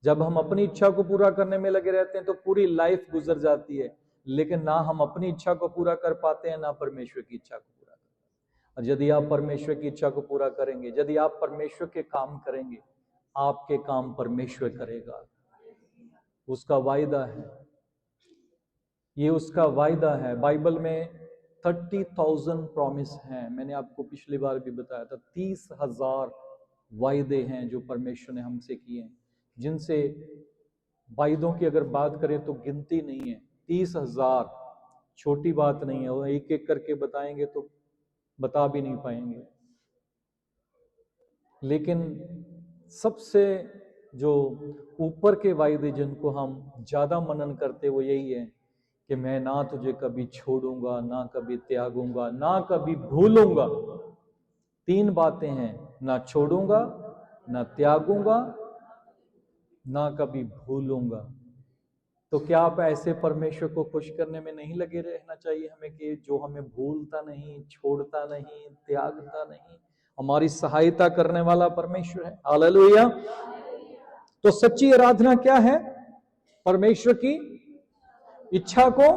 Speaker 1: जब हम अपनी इच्छा को पूरा करने में लगे रहते हैं तो पूरी लाइफ गुजर जाती है, लेकिन ना हम अपनी इच्छा को पूरा कर पाते हैं, ना परमेश्वर की इच्छा को पूरा करते हैं। और यदि आप परमेश्वर की इच्छा को पूरा करेंगे, यदि आप परमेश्वर के काम करेंगे, आपके काम परमेश्वर करेगा। उसका वायदा है, ये उसका वायदा है। बाइबल में 30,000 प्रॉमिस हैं। मैंने आपको पिछली बार भी बताया था 30,000 वायदे हैं जो परमेश्वर ने हमसे किए हैं, जिनसे वायदों की अगर बात करें तो गिनती नहीं है। 30,000 छोटी बात नहीं है। वो एक एक करके बताएंगे तो बता भी नहीं पाएंगे। लेकिन सबसे जो ऊपर के वायदे जिनको हम ज्यादा मनन करते वो यही है कि मैं ना तुझे कभी छोड़ूंगा, ना कभी त्यागूंगा, ना कभी भूलूंगा। 3 बातें हैं, ना छोड़ूंगा, ना त्यागूंगा, ना कभी भूलूंगा। तो क्या आप ऐसे परमेश्वर को खुश करने में नहीं लगे रहना चाहिए हमें, कि जो हमें भूलता नहीं, छोड़ता नहीं, त्यागता नहीं, हमारी सहायता करने वाला परमेश्वर है। हालेलुया। तो सच्ची आराधना क्या है? परमेश्वर की इच्छा को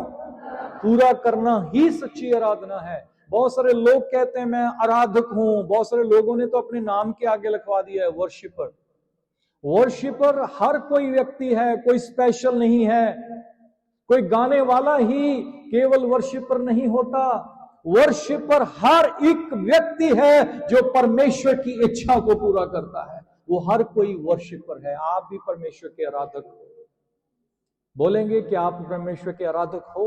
Speaker 1: पूरा करना ही सच्ची आराधना है। बहुत सारे लोग कहते हैं मैं आराधक हूं, बहुत सारे लोगों ने तो अपने नाम के आगे लिखवा दिया है वर्शिपर। वर्शिपर हर कोई व्यक्ति है, कोई स्पेशल नहीं है। कोई गाने वाला ही केवल वर्शिपर नहीं होता। वर्शिपर हर एक व्यक्ति है जो परमेश्वर की इच्छा को पूरा करता है, वो हर कोई वर्शिपर है। आप भी परमेश्वर के आराधक हो। बोलेंगे कि आप परमेश्वर के आराधक हो,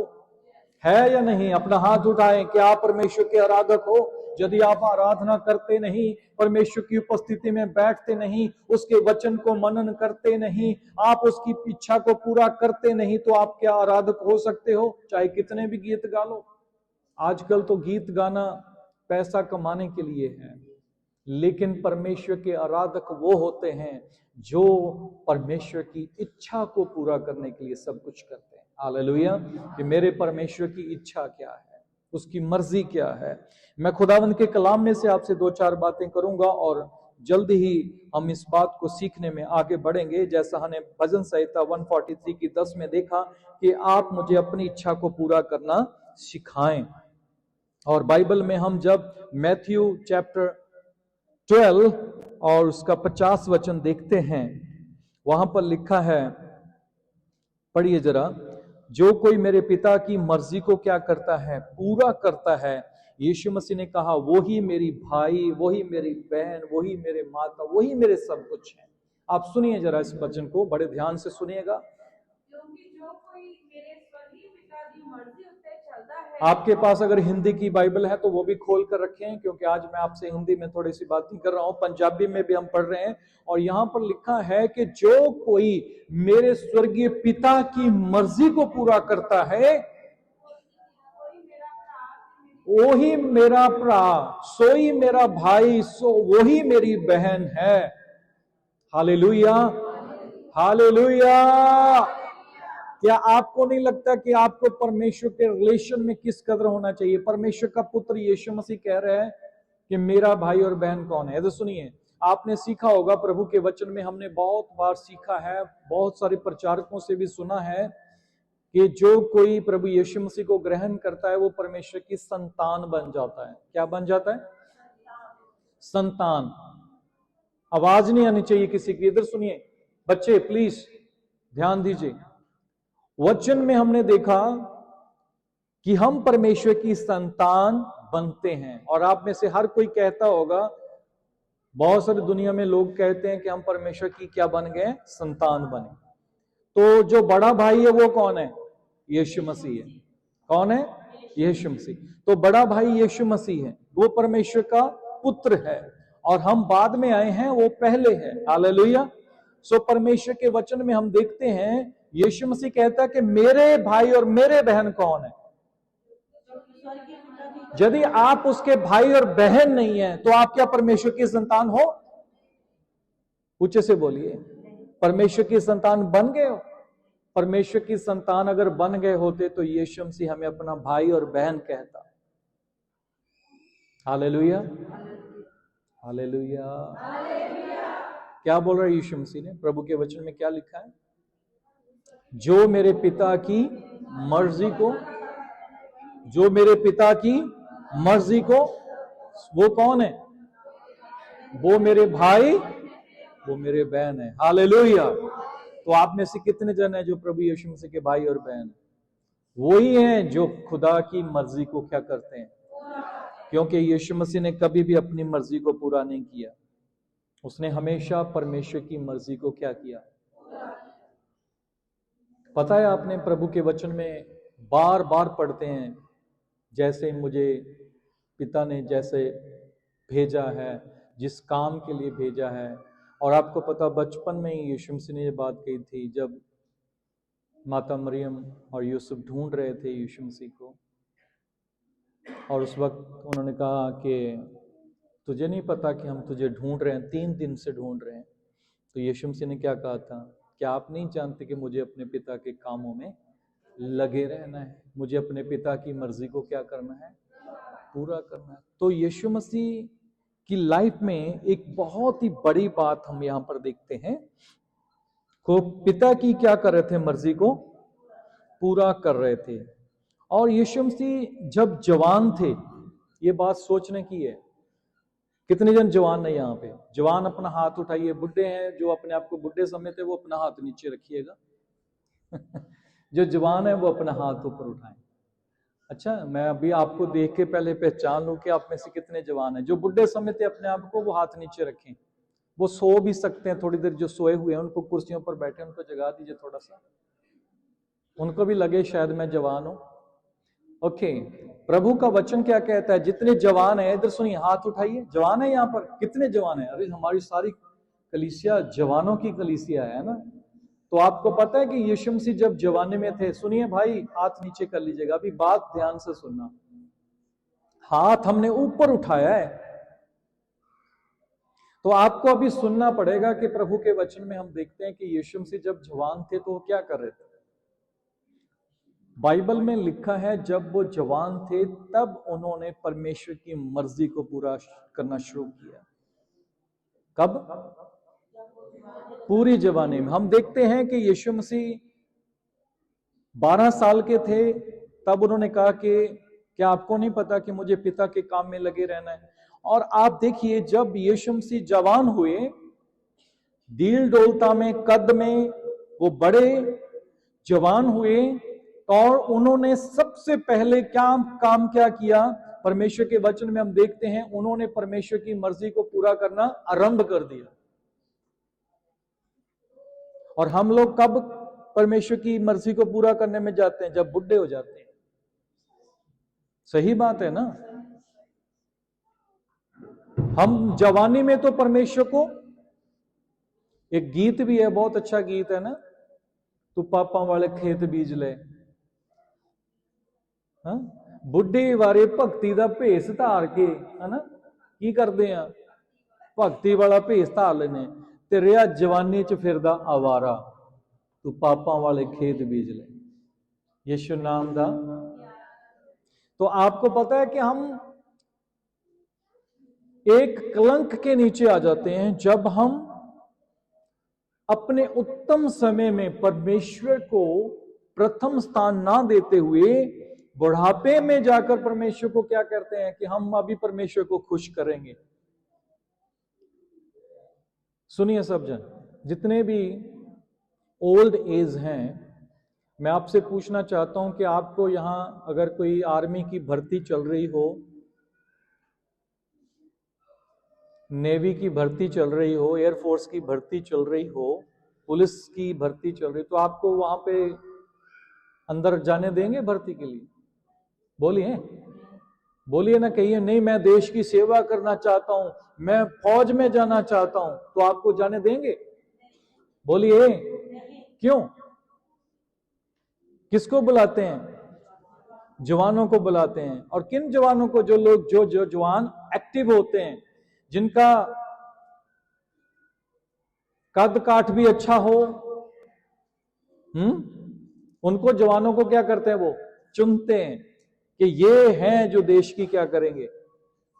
Speaker 1: है या नहीं? अपना हाथ उठाएं कि आप परमेश्वर के आराधक हो। यदि आप आराधना करते नहीं, परमेश्वर की उपस्थिति में बैठते नहीं, उसके वचन को मनन करते नहीं, आप उसकी इच्छा को पूरा करते नहीं, तो आप क्या आराधक हो सकते हो? चाहे कितने भी गीत गा लो। आजकल तो गीत गाना पैसा कमाने के लिए है, लेकिन परमेश्वर के आराधक वो होते हैं जो परमेश्वर की इच्छा को पूरा करने के लिए सब कुछ करते हैं। हालेलुया। कि मेरे परमेश्वर की इच्छा क्या है, उसकी मर्जी क्या है। मैं खुदावंद के कलाम में से आपसे 2-4 बातें करूंगा और जल्द ही हम इस बात को सीखने में आगे बढ़ेंगे। जैसा हमने भजन संहिता 143 की 10 में देखा कि आप मुझे अपनी इच्छा को पूरा करना सिखाएं। और बाइबल में हम जब मैथ्यू चैप्टर 12 और उसका 50 वचन देखते हैं, वहां पर लिखा है, पढ़िए जरा, जो कोई मेरे पिता की मर्जी को क्या करता है, पूरा करता है। यीशु मसीह ने कहा वही मेरी भाई, वही मेरी बहन, वही मेरे माता, वही मेरे सब कुछ है। आप सुनिए जरा इस वचन को, बड़े ध्यान से सुनिएगा।
Speaker 2: क्योंकि जो कोई मेरे स्वर्गीय पिता की मर्जी उससे चलता है।
Speaker 1: आपके पास अगर हिंदी की बाइबल है तो वो भी खोल कर रखें, क्योंकि आज मैं आपसे हिंदी में थोड़ी सी बातें कर रहा हूं, पंजाबी में भी हम पढ़ रहे हैं। और यहां पर लिखा है कि जो कोई मेरे स्वर्गीय पिता की मर्जी को पूरा करता है, वही मेरा भरा, सोई मेरा भाई, सो वही मेरी बहन है। Hallelujah, hallelujah. क्या आपको नहीं लगता कि आपको परमेश्वर के रिलेशन में किस कदर होना चाहिए? परमेश्वर का पुत्र यीशु मसीह कह रहे हैं कि मेरा भाई और बहन कौन है। तो सुनिए, आपने सीखा होगा प्रभु के वचन में, हमने बहुत बार सीखा है, बहुत सारे प्रचारकों से भी सुना है कि जो कोई प्रभु यीशु मसीह को ग्रहण करता है वो परमेश्वर की संतान बन जाता है। क्या बन जाता है? संतान। आवाज नहीं आनी चाहिए किसी की। इधर सुनिए बच्चे, प्लीज ध्यान दीजिए। वचन में हमने देखा कि हम परमेश्वर की संतान बनते हैं। और आप में से हर कोई कहता होगा, बहुत सारी दुनिया में लोग कहते हैं कि हम परमेश्वर की क्या बन गए? संतान बने। तो जो बड़ा भाई है वो कौन है? यीशु मसीह है। कौन है? यीशु मसीह। तो बड़ा भाई यीशु मसीह है, वो परमेश्वर का पुत्र है, और हम बाद में आए हैं, वो पहले है। हालेलुया। सो परमेश्वर के वचन में हम देखते हैं, यीशु मसीह कहता है कि मेरे भाई और मेरे बहन कौन है? यदि आप उसके भाई और बहन नहीं है तो आप क्या परमेश्वर की संतान हो? ऊंचे से बोलिए, परमेश्वर की संतान बन गए हो? परमेश्वर की संतान अगर बन गए होते तो यीशु मसीह हमें अपना भाई और बहन कहता। Hallelujah, hallelujah. क्या बोल रहा है यीशु मसीह ने? प्रभु के वचन में क्या लिखा है? जो मेरे पिता की मर्जी को, जो मेरे पिता की मर्जी को, वो कौन है? वो मेरे भाई, वो मेरे बहन है। हालेलुया। तो आप में से कितने जन हैं जो प्रभु यीशु मसीह के भाई और बहन? वही हैं जो खुदा की मर्जी को क्या करते हैं, क्योंकि यीशु मसीह ने कभी भी अपनी मर्जी को पूरा नहीं किया, उसने हमेशा परमेश्वर की मर्जी को क्या किया? पता है, आपने प्रभु के वचन में बार बार पढ़ते हैं, जैसे मुझे पिता ने जैसे भेजा है, जिस काम के लिए भेजा है। और आपको पता, बचपन में ही यीशु मसीह ने ये बात कही थी, जब माता मरियम और यूसुफ ढूंढ रहे थे यीशु मसीह को, और उस वक्त उन्होंने कहा कि तुझे नहीं पता कि हम तुझे ढूंढ रहे हैं, 3 दिन से ढूंढ रहे हैं। तो यीशु मसीह ने क्या कहा था? क्या आप नहीं जानते कि मुझे अपने पिता के कामों में लगे रहना है, मुझे अपने पिता की मर्जी को क्या करना है, पूरा करना है। तो यीशु मसीह की लाइफ में एक बहुत ही बड़ी बात हम यहां पर देखते हैं को पिता की क्या कर रहे थे, मर्जी को पूरा कर रहे थे। और यीशु मसीह जब जवान थे, ये बात सोचने की है, कितने जन जवान है यहाँ पे? जवान अपना हाथ उठाइए। बुढ़े हैं जो अपने आप को बुढ़े समझते, वो अपना हाथ नीचे रखिएगा। जो जवान है वो अपना हाथ ऊपर उठाएं। अच्छा, मैं अभी आपको देख के पहले पहचान लूं कि आप में से कितने जवान हैं। जो बुढ़े समझते अपने आप को, वो हाथ नीचे रखें। वो सो भी सकते हैं थोड़ी देर, जो सोए हुए हैं उनको कुर्सियों पर बैठे उनको जगा दीजिए थोड़ा सा, उनको भी लगे शायद मैं जवान हूं। ओके, प्रभु का वचन क्या कहता है? जितने जवान है इधर सुनिए, हाथ उठाइए। जवान है यहाँ पर? कितने जवान है? अरे हमारी सारी कलीसिया जवानों की कलीसिया है ना। तो आपको पता है कि यीशु मसीह जब जवानी में थे, सुनिए भाई, हाथ नीचे कर लीजिएगा, अभी बात ध्यान से सुनना। हाथ हमने ऊपर उठाया है, तो आपको अभी सुनना पड़ेगा कि प्रभु के वचन में हम देखते हैं कि यीशु मसीह जब जवान थे तो वो क्या कर रहे थे। बाइबल में लिखा है जब वो जवान थे तब उन्होंने परमेश्वर की मर्जी को पूरा करना शुरू किया। कब? पूरी जवानी में। हम देखते हैं कि यीशु मसीह 12 साल के थे तब उन्होंने कहा कि क्या आपको नहीं पता कि मुझे पिता के काम में लगे रहना है। और आप देखिए जब यीशु मसीह जवान हुए, डील डोलता में, कद में वो बड़े जवान हुए, और उन्होंने सबसे पहले क्या काम क्या किया? परमेश्वर के वचन में हम देखते हैं उन्होंने परमेश्वर की मर्जी को पूरा करना आरंभ कर दिया। और हम लोग कब परमेश्वर की मर्जी को पूरा करने में जाते हैं? जब बुढ़े हो जाते हैं। सही बात है ना। हम जवानी में तो परमेश्वर को, एक गीत भी है, बहुत अच्छा गीत है ना, तू पापा वाले खेत बीज ले। बुढ़े वारे भक्ति का भेस धार के, है ना, की करते हैं? भक्ति वाला भेस धार लेने, ते रिया जवानी च फिरदा आवारा, तू पापा वाले खेत बीज ले। यीशु नाम दा। तो आपको पता है कि हम एक कलंक के नीचे आ जाते हैं जब हम अपने उत्तम समय में परमेश्वर को प्रथम स्थान ना देते हुए बुढ़ापे में जाकर परमेश्वर को क्या करते हैं कि हम अभी परमेश्वर को खुश करेंगे। सुनिए सब जन, जितने भी ओल्ड एज हैं, मैं आपसे पूछना चाहता हूं कि आपको यहां अगर कोई आर्मी की भर्ती चल रही हो, नेवी की भर्ती चल रही हो, एयरफोर्स की भर्ती चल रही हो, पुलिस की भर्ती चल रही, तो आपको वहां पे अंदर जाने देंगे भर्ती के लिए? बोलिए, बोलिए ना, कहिए नहीं मैं देश की सेवा करना चाहता हूं, मैं फौज में जाना चाहता हूं, तो आपको जाने देंगे? बोलिए, क्यों? किसको बुलाते हैं? जवानों को बुलाते हैं। और किन जवानों को? जो लोग जो जवान एक्टिव होते हैं, जिनका कद काठ भी अच्छा हो, उनको जवानों को क्या करते हैं? वो चुनते हैं कि ये हैं जो देश की क्या करेंगे?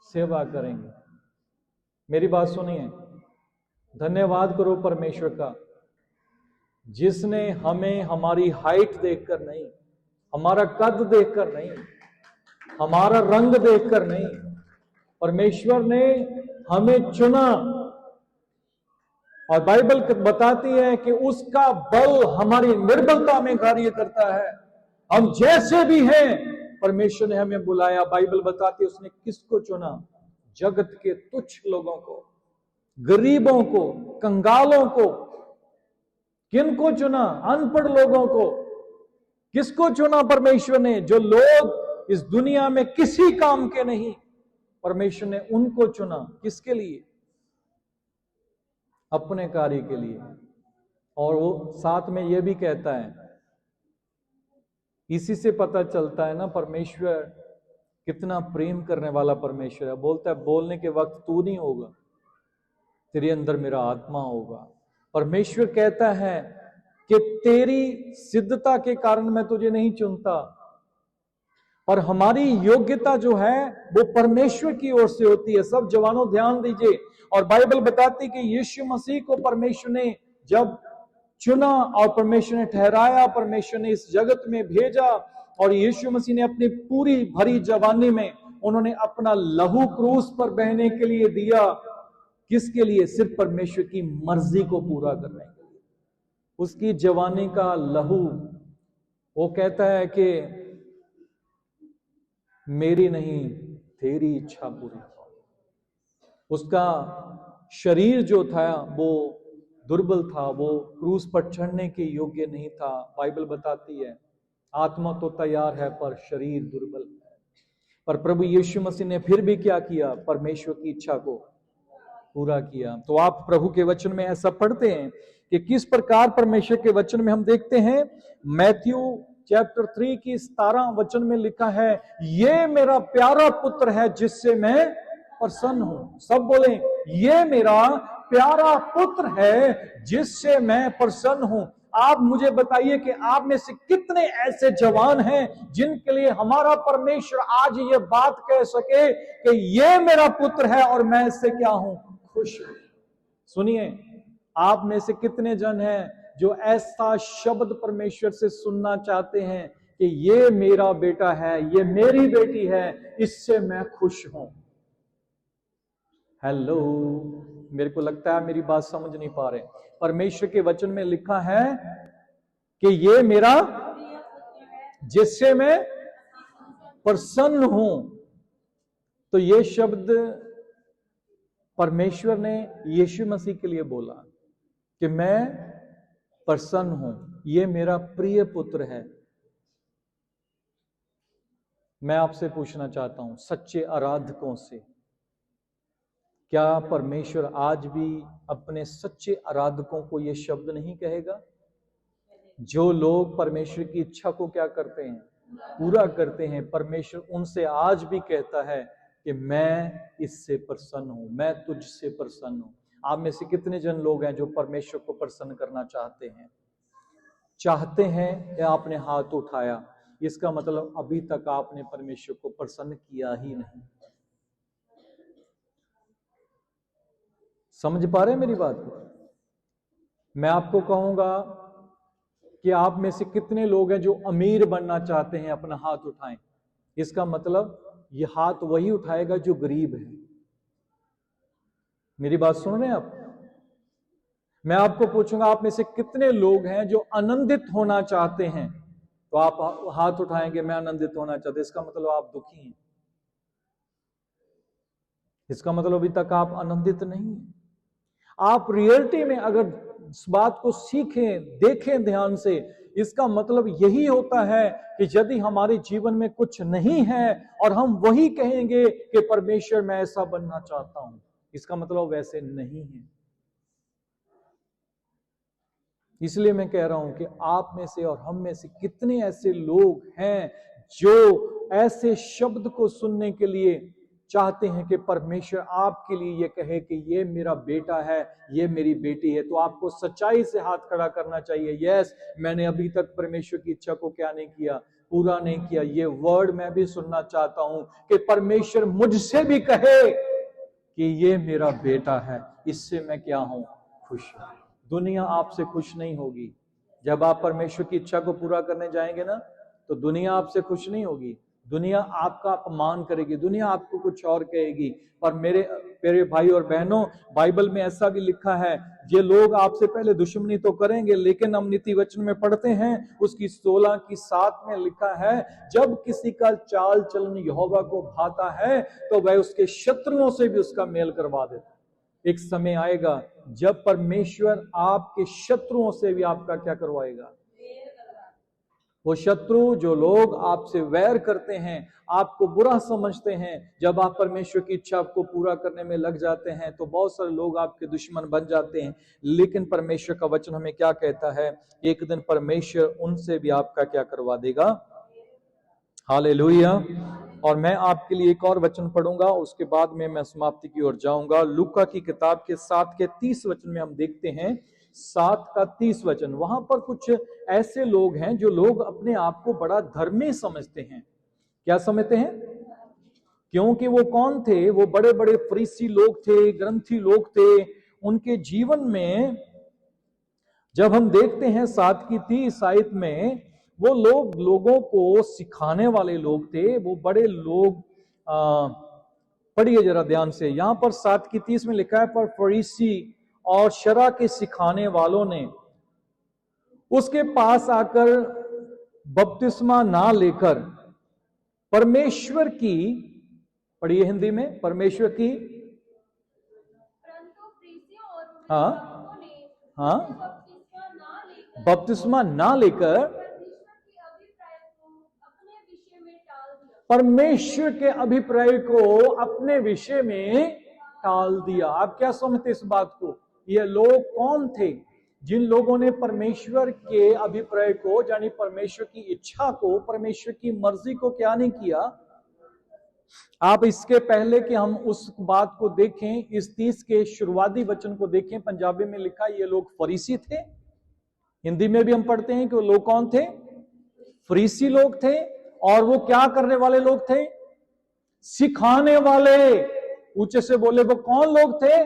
Speaker 1: सेवा करेंगे। मेरी बात सुनिए, धन्यवाद करो परमेश्वर का, जिसने हमें हमारी हाइट देखकर नहीं, हमारा कद देखकर नहीं, हमारा रंग देखकर नहीं, परमेश्वर ने हमें चुना। और बाइबल बताती है कि उसका बल हमारी निर्बलता में कार्य करता है। हम जैसे भी हैं, परमेश्वर ने हमें बुलाया। बाइबल बताती है उसने किसको चुना? जगत के तुच्छ लोगों को, गरीबों को, कंगालों को। किनको चुना? अनपढ़ लोगों को। किसको चुना परमेश्वर ने? जो लोग इस दुनिया में किसी काम के नहीं, परमेश्वर ने उनको चुना। किसके लिए? अपने कार्य के लिए। और वो साथ में यह भी कहता है, इसी से पता चलता है ना परमेश्वर कितना प्रेम करने वाला परमेश्वर है। बोलता है बोलने के वक्त तू नहीं होगा, तेरे अंदर मेरा आत्मा होगा। परमेश्वर कहता है कि तेरी सिद्धता के कारण मैं तुझे नहीं चुनता, और हमारी योग्यता जो है वो परमेश्वर की ओर से होती है। सब जवानों ध्यान दीजिए, और बाइबल बताती कि यीशु मसीह को परमेश्वर ने जब चुना और परमेश्वर ने ठहराया, परमेश्वर ने इस जगत में भेजा, और यीशु मसीह ने अपनी पूरी भरी जवानी में उन्होंने अपना लहू क्रूस पर बहने के लिए दिया। किसके लिए? सिर्फ परमेश्वर की मर्जी को पूरा करने के लिए। उसकी जवानी का लहू, वो कहता है कि मेरी नहीं तेरी इच्छा पूरी हो। उसका शरीर जो था वो दुर्बल था, वो क्रूस पर चढ़ने के योग्य नहीं था। बाइबल बताती है आत्मा तो तैयार है पर शरीर दुर्बल है। पर प्रभु यीशु मसीह ने फिर भी क्या किया? परमेश्वर की इच्छा को पूरा किया। तो आप प्रभु के वचन में ऐसा पढ़ते हैं कि किस प्रकार परमेश्वर के वचन में हम देखते हैं। मैथ्यू चैप्टर 3 की 17 वचन में लिखा है, ये मेरा प्यारा पुत्र है जिससे मैं प्रसन्न हूं। सब बोले, ये मेरा प्यारा पुत्र है जिससे मैं प्रसन्न हूं। आप मुझे बताइए कि आप में से कितने ऐसे जवान हैं जिनके लिए हमारा परमेश्वर आज ये बात कह सके कि ये मेरा पुत्र है और मैं इससे क्या हूं? खुश हूं। सुनिए, आप में से कितने जन हैं जो ऐसा शब्द परमेश्वर से सुनना चाहते हैं कि ये मेरा बेटा है, ये मेरी बेटी है, इससे मैं खुश हूं। हेलो, मेरे को लगता है मेरी बात समझ नहीं पा रहे। परमेश्वर के वचन में लिखा है कि ये मेरा जिससे मैं प्रसन्न हूं। तो ये शब्द परमेश्वर ने यीशु मसीह के लिए बोला कि मैं प्रसन्न हूं, ये मेरा प्रिय पुत्र है। मैं आपसे पूछना चाहता हूं सच्चे आराधकों से, क्या परमेश्वर आज भी अपने सच्चे आराधकों को यह शब्द नहीं कहेगा? जो लोग परमेश्वर की इच्छा को क्या करते हैं? पूरा करते हैं। परमेश्वर उनसे आज भी कहता है कि मैं इससे प्रसन्न हूं, मैं तुझसे प्रसन्न हूं। आप में से कितने जन लोग हैं जो परमेश्वर को प्रसन्न करना चाहते हैं या आपने हाथ उठाया? इसका मतलब अभी तक आपने परमेश्वर को प्रसन्न किया ही नहीं। समझ पा रहे हैं मेरी बात को? मैं आपको कहूंगा कि आप में से कितने लोग हैं जो अमीर बनना चाहते हैं? अपना हाथ उठाएं। इसका मतलब ये हाथ वही उठाएगा जो गरीब है। मेरी बात सुन रहे हैं आप? मैं आपको पूछूंगा, आप में से कितने लोग हैं जो आनंदित होना चाहते हैं? तो आप हाथ उठाएंगे, मैं आनंदित होना चाहते। इसका मतलब आप दुखी हैं। इसका मतलब अभी तक आप आनंदित नहीं हैं। आप रियलिटी में अगर इस बात को सीखें, देखें ध्यान से, इसका मतलब यही होता है कि यदि हमारे जीवन में कुछ नहीं है और हम वही कहेंगे कि परमेश्वर मैं ऐसा बनना चाहता हूं, इसका मतलब वैसे नहीं है। इसलिए मैं कह रहा हूं कि आप में से और हम में से कितने ऐसे लोग हैं जो ऐसे शब्द को सुनने के लिए चाहते हैं कि परमेश्वर आपके लिए ये कहे कि ये मेरा बेटा है, ये मेरी बेटी है। तो आपको सच्चाई से हाथ खड़ा करना चाहिए। यस, मैंने अभी तक परमेश्वर की इच्छा को क्या नहीं किया? पूरा नहीं किया। ये वर्ड मैं भी सुनना चाहता हूं कि परमेश्वर मुझसे भी कहे कि ये मेरा बेटा है, इससे मैं क्या हूं? खुश हूं। दुनिया आपसे खुश नहीं होगी। जब आप परमेश्वर की इच्छा को पूरा करने जाएंगे ना, तो दुनिया आपसे खुश नहीं होगी। दुनिया आपका अपमान करेगी, दुनिया आपको कुछ और कहेगी। पर मेरे भाई और बहनों, बाइबल में ऐसा भी लिखा है, ये लोग आपसे पहले दुश्मनी तो करेंगे, लेकिन हम नीति वचन में पढ़ते हैं उसकी 16 की 7 में लिखा है, जब किसी का चाल चलन यहोवा को भाता है तो वह उसके शत्रुओं से भी उसका मेल करवा देता है। एक समय आएगा जब परमेश्वर आपके शत्रुओं से भी आपका क्या करवाएगा? वो शत्रु, जो लोग आपसे वैर करते हैं, आपको बुरा समझते हैं, जब आप परमेश्वर की इच्छा को पूरा करने में लग जाते हैं तो बहुत सारे लोग आपके दुश्मन बन जाते हैं। लेकिन परमेश्वर का वचन हमें क्या कहता है? एक दिन परमेश्वर उनसे भी आपका क्या करवा देगा। हालेलुया। और मैं आपके लिए एक और वचन पढ़ूंगा, उसके बाद में मैं समाप्ति की ओर जाऊंगा। लूका की किताब के 7 के 30 वचन में हम देखते हैं, 7 का 30 वचन, वहां पर कुछ ऐसे लोग हैं जो लोग अपने आप को बड़ा धर्मी समझते हैं। क्या समझते हैं? क्योंकि वो कौन थे? वो बड़े बड़े फरीसी लोग थे, ग्रंथी लोग थे। उनके जीवन में जब हम देखते हैं 7 की 30 आयत में, वो लोग लोगों को सिखाने वाले लोग थे, वो बड़े लोग। पढ़िए जरा ध्यान से, यहां पर 7 की 30 में लिखा है, पर फरीसी और शरा के सिखाने वालों ने उसके पास आकर बपतिस्मा ना लेकर परमेश्वर की, पढ़िए हिंदी में, परमेश्वर की,
Speaker 2: परंतु फरीसियों और उनके
Speaker 1: हाँ
Speaker 2: शास्त्रों ने
Speaker 1: हाँ
Speaker 2: बपतिस्मा ना लेकर
Speaker 1: बपतिस्मा ना लेकर
Speaker 2: परमेश्वर के अभिप्राय को अपने विषय में टाल दिया।
Speaker 1: परमेश्वर के अभिप्राय को अपने विषय में टाल दिया। आप क्या समझते इस बात को? ये लोग कौन थे? जिन लोगों ने परमेश्वर के अभिप्राय को, यानी परमेश्वर की इच्छा को, परमेश्वर की मर्जी को क्या नहीं किया। आप इसके पहले कि हम उस बात को देखें, इस 30 के शुरुआती वचन को देखें, पंजाबी में लिखा ये लोग फरीसी थे। हिंदी में भी हम पढ़ते हैं कि वो लोग कौन थे? फरीसी लोग थे। और वो क्या करने वाले लोग थे? सिखाने वाले। ऊंचे से बोले, वो कौन लोग थे?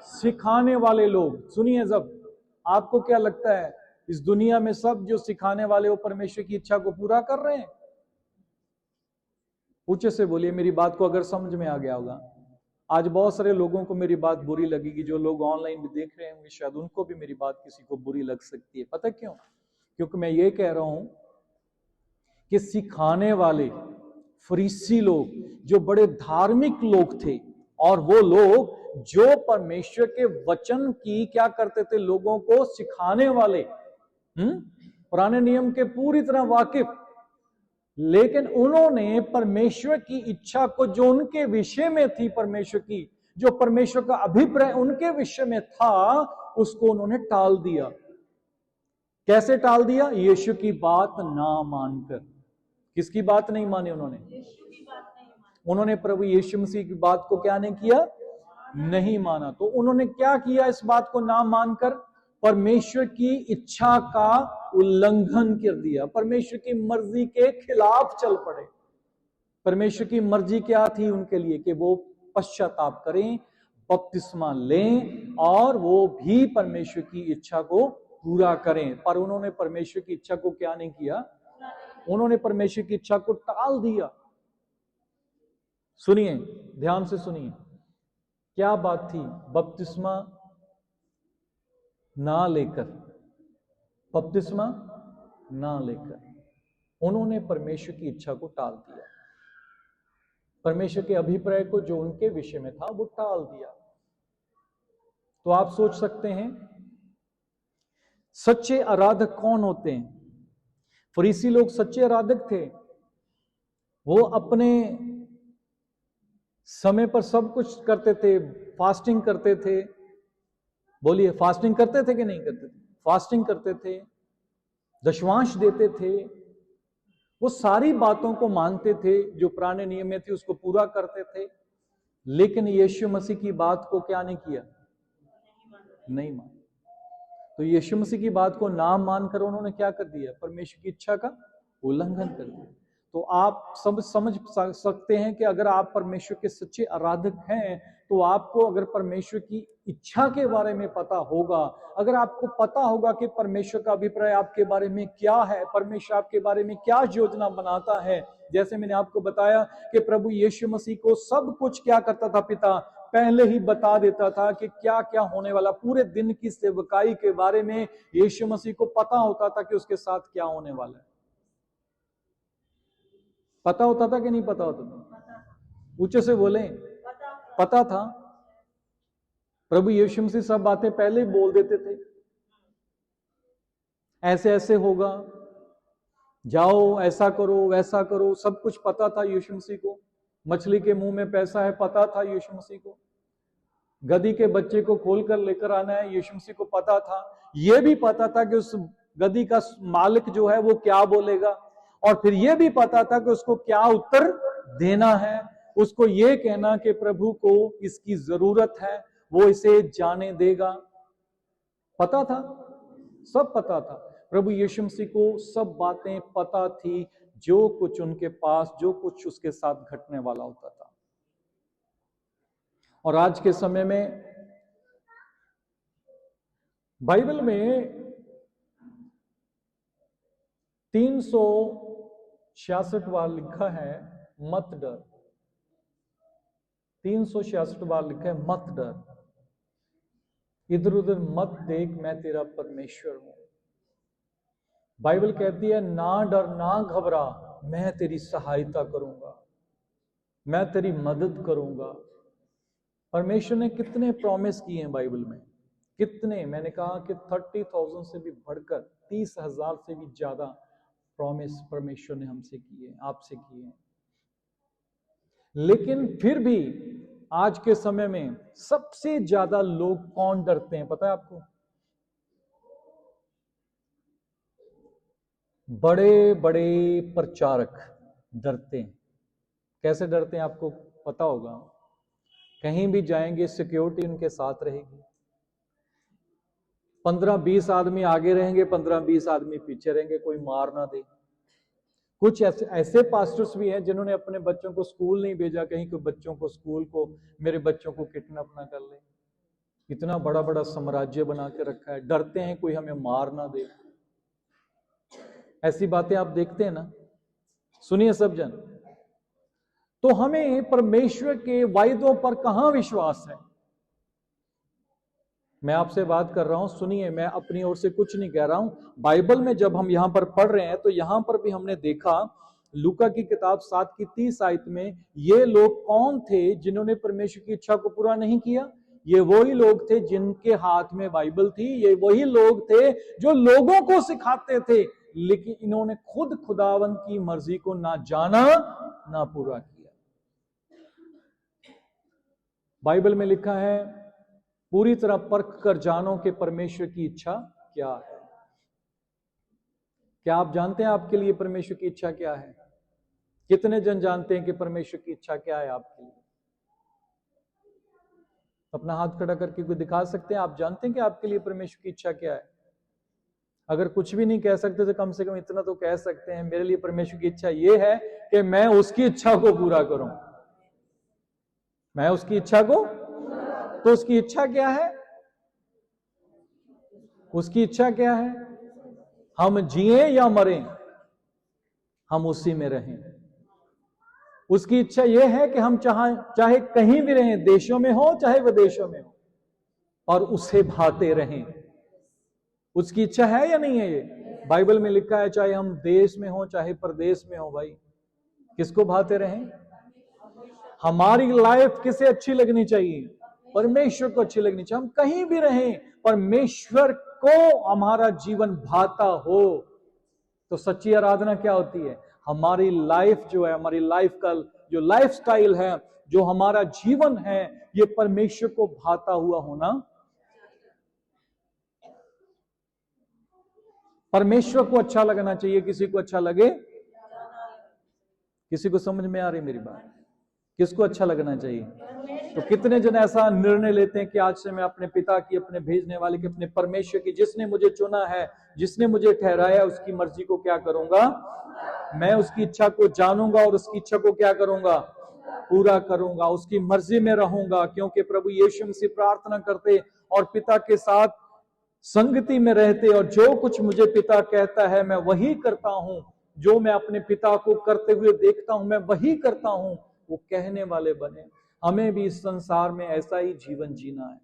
Speaker 1: सिखाने वाले लोग। सुनिए, जब आपको क्या लगता है इस दुनिया में सब जो सिखाने वाले वो परमेश्वर की इच्छा को पूरा कर रहे हैं? ऊंचे से बोलिए, मेरी बात को अगर समझ में आ गया होगा। आज बहुत सारे लोगों को मेरी बात बुरी लगेगी, जो लोग ऑनलाइन भी देख रहे होंगे, शायद उनको भी मेरी बात किसी को बुरी लग सकती है। पता क्यों? क्योंकि मैं ये कह रहा हूं कि सिखाने वाले फरीसी लोग जो बड़े धार्मिक लोग थे, और वो लोग जो परमेश्वर के वचन की क्या करते थे? लोगों को सिखाने वाले, पुराने नियम के पूरी तरह वाकिफ, लेकिन उन्होंने परमेश्वर की इच्छा को, जो उनके विषय में थी, परमेश्वर की जो परमेश्वर का अभिप्राय उनके विषय में था, उसको उन्होंने टाल दिया। कैसे टाल दिया? यीशु की बात ना मानकर। किसकी बात नहीं मानी उन्होंने? उन्होंने प्रभु यीशु मसीह की बात को क्या नहीं किया? नहीं माना। तो उन्होंने क्या किया? इस बात को ना मानकर परमेश्वर की इच्छा का उल्लंघन कर दिया, परमेश्वर की मर्जी के खिलाफ चल पड़े। परमेश्वर की मर्जी क्या थी उनके लिए? कि वो पश्चाताप करें, बपतिस्मा लें, और वो भी परमेश्वर की इच्छा को पूरा करें। पर उन्होंने परमेश्वर की इच्छा को क्या नहीं किया? उन्होंने परमेश्वर की इच्छा को टाल दिया। सुनिए, ध्यान से सुनिए, क्या बात थी? बपतिस्मा ना लेकर, बपतिस्मा ना लेकर उन्होंने परमेश्वर की इच्छा को टाल दिया। परमेश्वर के अभिप्राय को जो उनके विषय में था वो टाल दिया। तो आप सोच सकते हैं सच्चे आराधक कौन होते हैं? फरीसी लोग सच्चे आराधक थे। वो अपने समय पर सब कुछ करते थे, फास्टिंग करते थे। बोलिए, फास्टिंग करते थे कि नहीं करते थे? फास्टिंग करते थे, दशवांश देते थे, वो सारी बातों को मानते थे जो पुराने नियम में थी, उसको पूरा करते थे। लेकिन यीशु मसीह की बात को क्या नहीं किया? नहीं माना। तो यीशु मसीह की बात को ना मानकर उन्होंने क्या कर दिया? परमेश्वर की इच्छा का उल्लंघन कर दिया। तो आप समझ सकते हैं कि अगर आप परमेश्वर के सच्चे आराधक हैं, तो आपको अगर परमेश्वर की इच्छा के बारे में पता होगा, अगर आपको पता होगा कि परमेश्वर का अभिप्राय आपके बारे में क्या है, परमेश्वर आपके बारे में क्या योजना बनाता है। जैसे मैंने आपको बताया कि प्रभु यीशु मसीह को सब कुछ क्या करता था? पिता पहले ही बता देता था कि क्या क्या होने वाला। पूरे दिन की सेवकाई के बारे में यीशु मसीह को पता होता था कि उसके साथ क्या होने वाला है। पता होता था कि नहीं पता होता था? ऊंचे से बोले, पता था। प्रभु यीशु मसीह सब बातें पहले ही बोल देते थे। ऐसे ऐसे होगा, जाओ, ऐसा करो, वैसा करो, सब कुछ पता था यीशु मसीह को। मछली के मुंह में पैसा है, पता था यीशु मसीह को। गधी के बच्चे को खोलकर लेकर आना है, यीशु मसीह को पता था। यह भी पता था कि उस गधी का मालिक जो है वो क्या बोलेगा, और फिर यह भी पता था कि उसको क्या उत्तर देना है। उसको यह कहना कि प्रभु को इसकी जरूरत है, वो इसे जाने देगा। पता था, सब पता था। प्रभु यीशु मसीह को सब बातें पता थी, जो कुछ उनके पास, जो कुछ उसके साथ घटने वाला होता था। और आज के समय में बाइबल में 366 बार लिखा है मत डर। 366 बार लिखा है मत डर, इधर उधर मत देख, मैं तेरा परमेश्वर हूं। बाइबल कहती है ना डर ना घबरा, मैं तेरी सहायता करूंगा, मैं तेरी मदद करूंगा। परमेश्वर ने कितने प्रॉमिस किए हैं बाइबल में, कितने। मैंने कहा कि 30,000 से भी बढ़कर 30,000 से भी ज्यादा प्रॉमिस परमेश्वर ने हमसे किए, आपसे किए हैं। लेकिन फिर भी आज के समय में सबसे ज्यादा लोग कौन डरते हैं पता है आपको? बड़े बड़े प्रचारक डरते हैं। कैसे डरते हैं आपको पता होगा। कहीं भी जाएंगे सिक्योरिटी उनके साथ रहेगी, 15-20 आदमी आगे रहेंगे, 15-20 आदमी पीछे रहेंगे, कोई मार ना दे। कुछ ऐसे पास्टर्स भी हैं जिन्होंने अपने बच्चों को स्कूल नहीं भेजा, कहीं कोई बच्चों को स्कूल को, मेरे बच्चों को किडनैप ना कर ले। इतना बड़ा बड़ा साम्राज्य बना के रखा है, डरते हैं कोई हमें मार ना दे। ऐसी बातें आप देखते हैं ना। सुनिए सब जन, तो हमें परमेश्वर के वायदों पर कहां विश्वास है? मैं आपसे बात कर रहा हूं, सुनिए, मैं अपनी ओर से कुछ नहीं कह रहा हूं। बाइबल में जब हम यहां पर पढ़ रहे हैं तो यहां पर भी हमने देखा, लूका की किताब 7 की 30 आयत में, ये लोग कौन थे जिन्होंने परमेश्वर की इच्छा को पूरा नहीं किया? ये वही लोग थे जिनके हाथ में बाइबल थी, ये वही लोग थे जो लोगों को सिखाते थे, लेकिन इन्होंने खुद खुदावंद की मर्जी को ना जाना ना पूरा किया। बाइबल में लिखा है, पूरी तरह परख कर जानो कि परमेश्वर की इच्छा क्या है। क्या आप जानते हैं आपके लिए परमेश्वर की इच्छा क्या है? कितने जन जानते हैं कि परमेश्वर की इच्छा क्या है आपके लिए? अपना हाथ खड़ा करके कोई दिखा सकते हैं? आप जानते हैं कि आपके लिए परमेश्वर की इच्छा क्या है? अगर कुछ भी नहीं कह सकते तो कम से कम इतना तो कह सकते हैं, मेरे लिए परमेश्वर की इच्छा यह है कि मैं उसकी इच्छा को पूरा करूं। मैं उसकी इच्छा को, तो उसकी इच्छा क्या है? उसकी इच्छा क्या है? हम जिए या मरें, हम उसी में रहें। उसकी इच्छा यह है कि हम चाहे कहीं भी रहें, देशों में हो चाहे विदेशों में हो, और उसे भाते रहें। उसकी इच्छा है या नहीं है? ये बाइबल में लिखा है, चाहे हम देश में हो चाहे प्रदेश में हो, भाई किसको भाते रहें? हमारी लाइफ किसे अच्छी लगनी चाहिए? परमेश्वर को अच्छी लगनी चाहिए। हम कहीं भी रहें, परमेश्वर को हमारा जीवन भाता हो। तो सच्ची आराधना क्या होती है? हमारी लाइफ जो है, हमारी लाइफ का जो लाइफ स्टाइल है, जो हमारा जीवन है, ये परमेश्वर को भाता हुआ होना। परमेश्वर को अच्छा लगना चाहिए, किसी को अच्छा लगे? किसी को समझ में आ रही मेरी बात? किसको अच्छा लगना चाहिए? तो कितने जन ऐसा निर्णय लेते हैं कि आज से मैं अपने पिता की, अपने भेजने वाले की, अपने परमेश्वर की, जिसने मुझे चुना है, जिसने मुझे ठहराया, उसकी मर्जी को क्या करूंगा? मैं उसकी इच्छा को जानूंगा और उसकी इच्छा को क्या करूंगा? पूरा करूंगा, उसकी मर्जी में रहूंगा। क्योंकि प्रभु यीशु मसीह प्रार्थना करते और पिता के साथ संगति में रहते, और जो कुछ मुझे पिता कहता है मैं वही करता हूं, जो मैं अपने पिता को करते हुए देखता हूं मैं वही करता हूं, वो कहने वाले बने। हमें भी इस संसार में ऐसा ही जीवन जीना है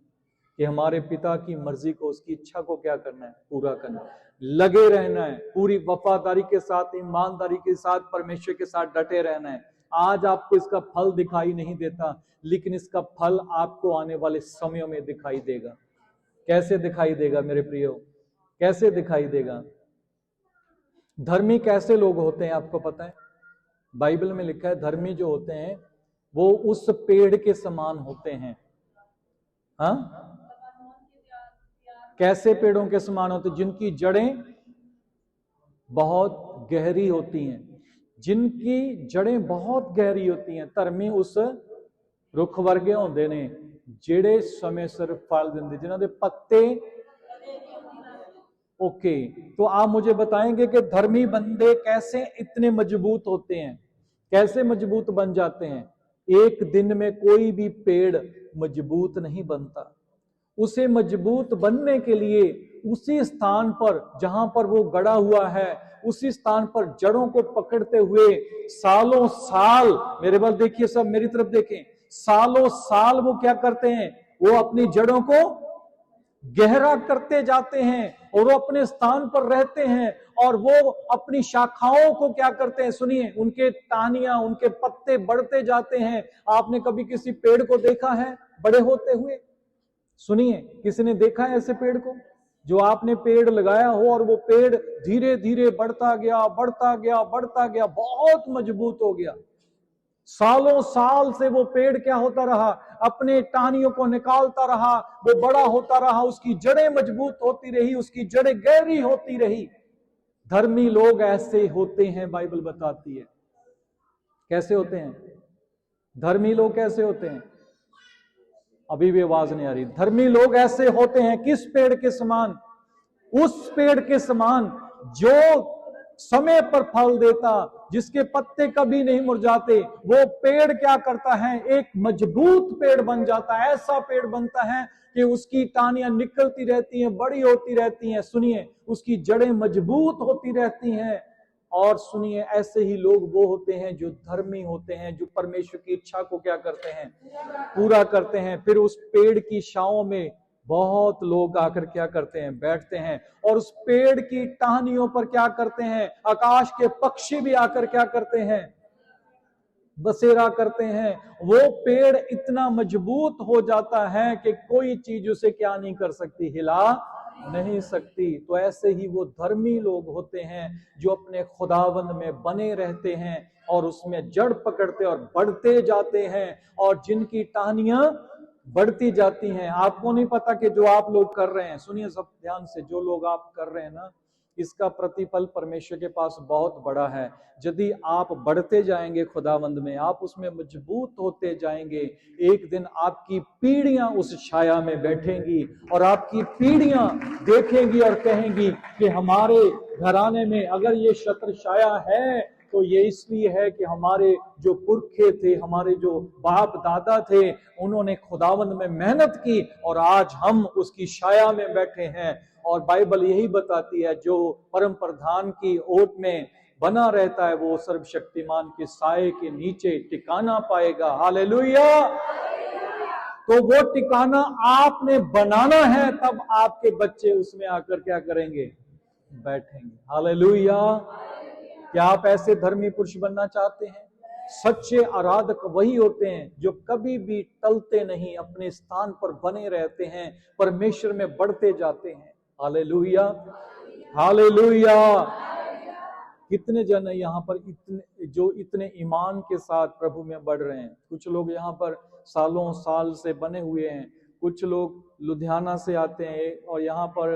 Speaker 1: कि हमारे पिता की मर्जी को, उसकी इच्छा को क्या करना है? पूरा करना है, लगे रहना है, पूरी वफादारी के साथ, ईमानदारी के साथ परमेश्वर के साथ डटे रहना है। आज आपको इसका फल दिखाई नहीं देता, लेकिन इसका फल आपको आने वाले समयों में दिखाई देगा। कैसे दिखाई देगा मेरे प्रियो? कैसे दिखाई देगा? धर्मी कैसे लोग होते हैं आपको पता है? बाइबल में लिखा है, धर्मी जो होते हैं वो उस पेड़ के समान होते हैं। हाँ, कैसे पेड़ों के समान होते? जिनकी जड़ें बहुत गहरी होती हैं, जिनकी जड़ें बहुत गहरी होती हैं। धर्मी उस रुख वर्गे होंदे ने ਜਿਹੜੇ ਸਮੇਂ ਸਿਰ ਫਲ ਦਿੰਦੇ, ਜਿਨ੍ਹਾਂ ਦੇ ਪੱਤੇ ओके, तो आप मुझे बताएंगे कि धर्मी बंदे कैसे इतने मजबूत होते हैं, कैसे मजबूत बन जाते हैं? एक दिन में कोई भी पेड़ मजबूत नहीं बनता। उसे मजबूत बनने के लिए उसी स्थान पर जहां पर वो गड़ा हुआ है, उसी स्थान पर जड़ों को पकड़ते हुए सालों साल, मेरे बल देखिए, सब मेरी तरफ देखें, सालों साल वो क्या करते हैं? वो अपनी जड़ों को गहरा करते जाते हैं और वो अपने स्थान पर रहते हैं और वो अपनी शाखाओं को क्या करते हैं? सुनिए, उनके टहनियां, उनके पत्ते बढ़ते जाते हैं। आपने कभी किसी पेड़ को देखा है बड़े होते हुए? सुनिए, किसी ने देखा है ऐसे पेड़ को? जो आपने पेड़ लगाया हो और वो पेड़ धीरे धीरे बढ़ता गया, बढ़ता गया, बढ़ता गया, बहुत मजबूत हो गया। सालों साल से वो पेड़ क्या होता रहा? अपने टहनियों को निकालता रहा, वो बड़ा होता रहा, उसकी जड़ें मजबूत होती रही, उसकी जड़ें गहरी होती रही। धर्मी लोग ऐसे होते हैं, बाइबल बताती है। कैसे होते हैं धर्मी लोग? कैसे होते हैं? अभी भी आवाज नहीं आ रही। धर्मी लोग ऐसे होते हैं किस पेड़ के समान? उस पेड़ के समान जो समय पर फल देता, जिसके पत्ते कभी नहीं मुरझाते। वो पेड़ क्या करता है? एक मजबूत पेड़ बन जाता है। ऐसा पेड़ बनता है कि उसकी टहनियां निकलती रहती हैं, बड़ी होती रहती हैं। सुनिए, उसकी जड़ें मजबूत होती रहती हैं। और सुनिए, ऐसे ही लोग वो होते हैं जो धर्मी होते हैं, जो परमेश्वर की इच्छा को क्या करते हैं? पूरा करते हैं। फिर उस पेड़ की छांव में बहुत लोग आकर क्या करते हैं? बैठते हैं। और उस पेड़ की टहनियों पर क्या करते हैं? आकाश के पक्षी भी आकर क्या करते हैं? बसेरा करते हैं। वो पेड़ इतना मजबूत हो जाता है कि कोई चीज उसे क्या नहीं कर सकती? हिला नहीं सकती। तो ऐसे ही वो धर्मी लोग होते हैं जो अपने खुदावंद में बने रहते हैं और उसमें जड़ पकड़ते और बढ़ते जाते हैं और जिनकी टहनियां बढ़ती जाती हैं। आपको नहीं पता कि जो आप लोग कर रहे हैं, सुनिए सब ध्यान से, जो लोग आप कर रहे हैं ना, इसका प्रतिफल परमेश्वर के पास बहुत बड़ा है। यदि आप बढ़ते जाएंगे खुदावंद में, आप उसमें मजबूत होते जाएंगे, एक दिन आपकी पीढ़ियां उस छाया में बैठेंगी और आपकी पीढ़ियां देखेंगी और कहेंगी कि हमारे घराने में अगर ये छत्र छाया है तो ये इसलिए है कि हमारे जो पुरखे थे, हमारे जो बाप दादा थे, उन्होंने खुदावंद में मेहनत की और आज हम उसकी छाया में बैठे हैं। और बाइबल यही बताती है, जो परम प्रधान की ओट में बना रहता है वो सर्वशक्तिमान के साए के नीचे ठिकाना पाएगा। हालेलुया। तो वो ठिकाना आपने बनाना है, तब आपके बच्चे उसमें आकर क्या करेंगे? बैठेंगे। हालेलुया। क्या आप ऐसे धर्मी पुरुष बनना चाहते हैं? सच्चे आराधक वही होते हैं जो कभी भी टलते नहीं, अपने स्थान पर बने रहते हैं, परमेश्वर में बढ़ते जाते हैं। Hallelujah, hallelujah. कितने जन है यहाँ पर इतने ईमान के साथ प्रभु में बढ़ रहे हैं? कुछ लोग यहाँ पर सालों साल से बने हुए हैं, कुछ लोग लुधियाना से आते हैं और यहाँ पर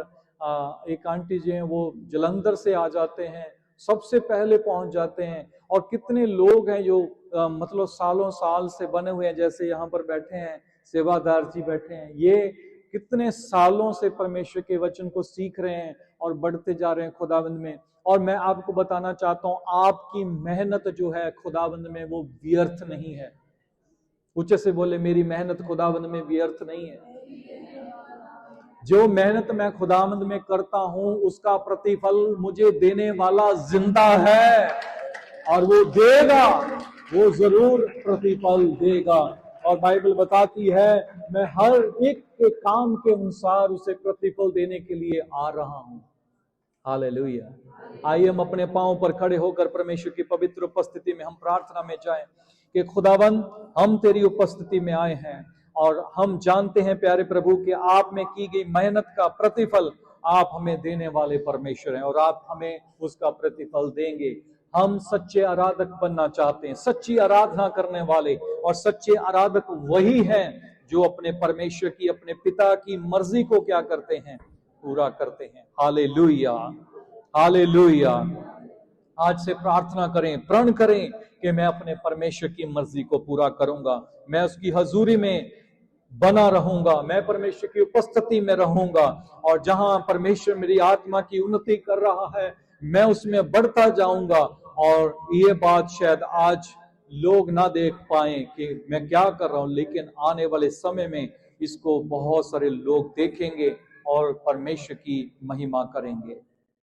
Speaker 1: एक आंटी जी हैं, वो जलंधर से आ जाते हैं, सबसे पहले पहुंच जाते हैं। और कितने लोग हैं जो मतलब सालों साल से बने हुए हैं, जैसे यहाँ पर बैठे हैं सेवादार जी बैठे हैं, ये कितने सालों से परमेश्वर के वचन को सीख रहे हैं और बढ़ते जा रहे हैं खुदावंद में। और मैं आपको बताना चाहता हूं, आपकी मेहनत जो है खुदावंद में वो व्यर्थ नहीं है। ऊंचे से बोले, मेरी मेहनत खुदावंद में व्यर्थ नहीं है। जो मेहनत मैं खुदावंद में करता हूं उसका प्रतिफल मुझे देने वाला जिंदा है और वो देगा, वो जरूर प्रतिफल देगा। और बाइबल बताती है, मैं हर एक के काम के अनुसार उसे प्रतिफल देने के लिए आ रहा हूं। हालेलुया। आइए हम अपने पांव पर खड़े होकर परमेश्वर की पवित्र उपस्थिति में हम प्रार्थना में जाएं कि खुदावंद, हम तेरी उपस्थिति में आए हैं और हम जानते हैं प्यारे प्रभु कि आप में की गई मेहनत का प्रतिफल आप हमें देने वाले परमेश्वर हैं और आप हमें उसका प्रतिफल देंगे। हम सच्चे आराधक बनना चाहते हैं, सच्ची आराधना करने वाले। और सच्चे आराधक वही हैं जो अपने परमेश्वर की, अपने पिता की मर्जी को क्या करते हैं? पूरा करते हैं। Hallelujah, hallelujah. आज से प्रार्थना करें, प्रण करें कि मैं अपने परमेश्वर की मर्जी को पूरा करूंगा। मैं उसकी हजूरी में बना रहूंगा, मैं परमेश्वर की उपस्थिति में रहूंगा, और जहां परमेश्वर मेरी आत्मा की उन्नति कर रहा है मैं उसमें बढ़ता जाऊंगा। और ये बात शायद आज लोग ना देख पाए कि मैं क्या कर रहा हूं, लेकिन आने वाले समय में इसको बहुत सारे लोग देखेंगे और परमेश्वर की महिमा करेंगे।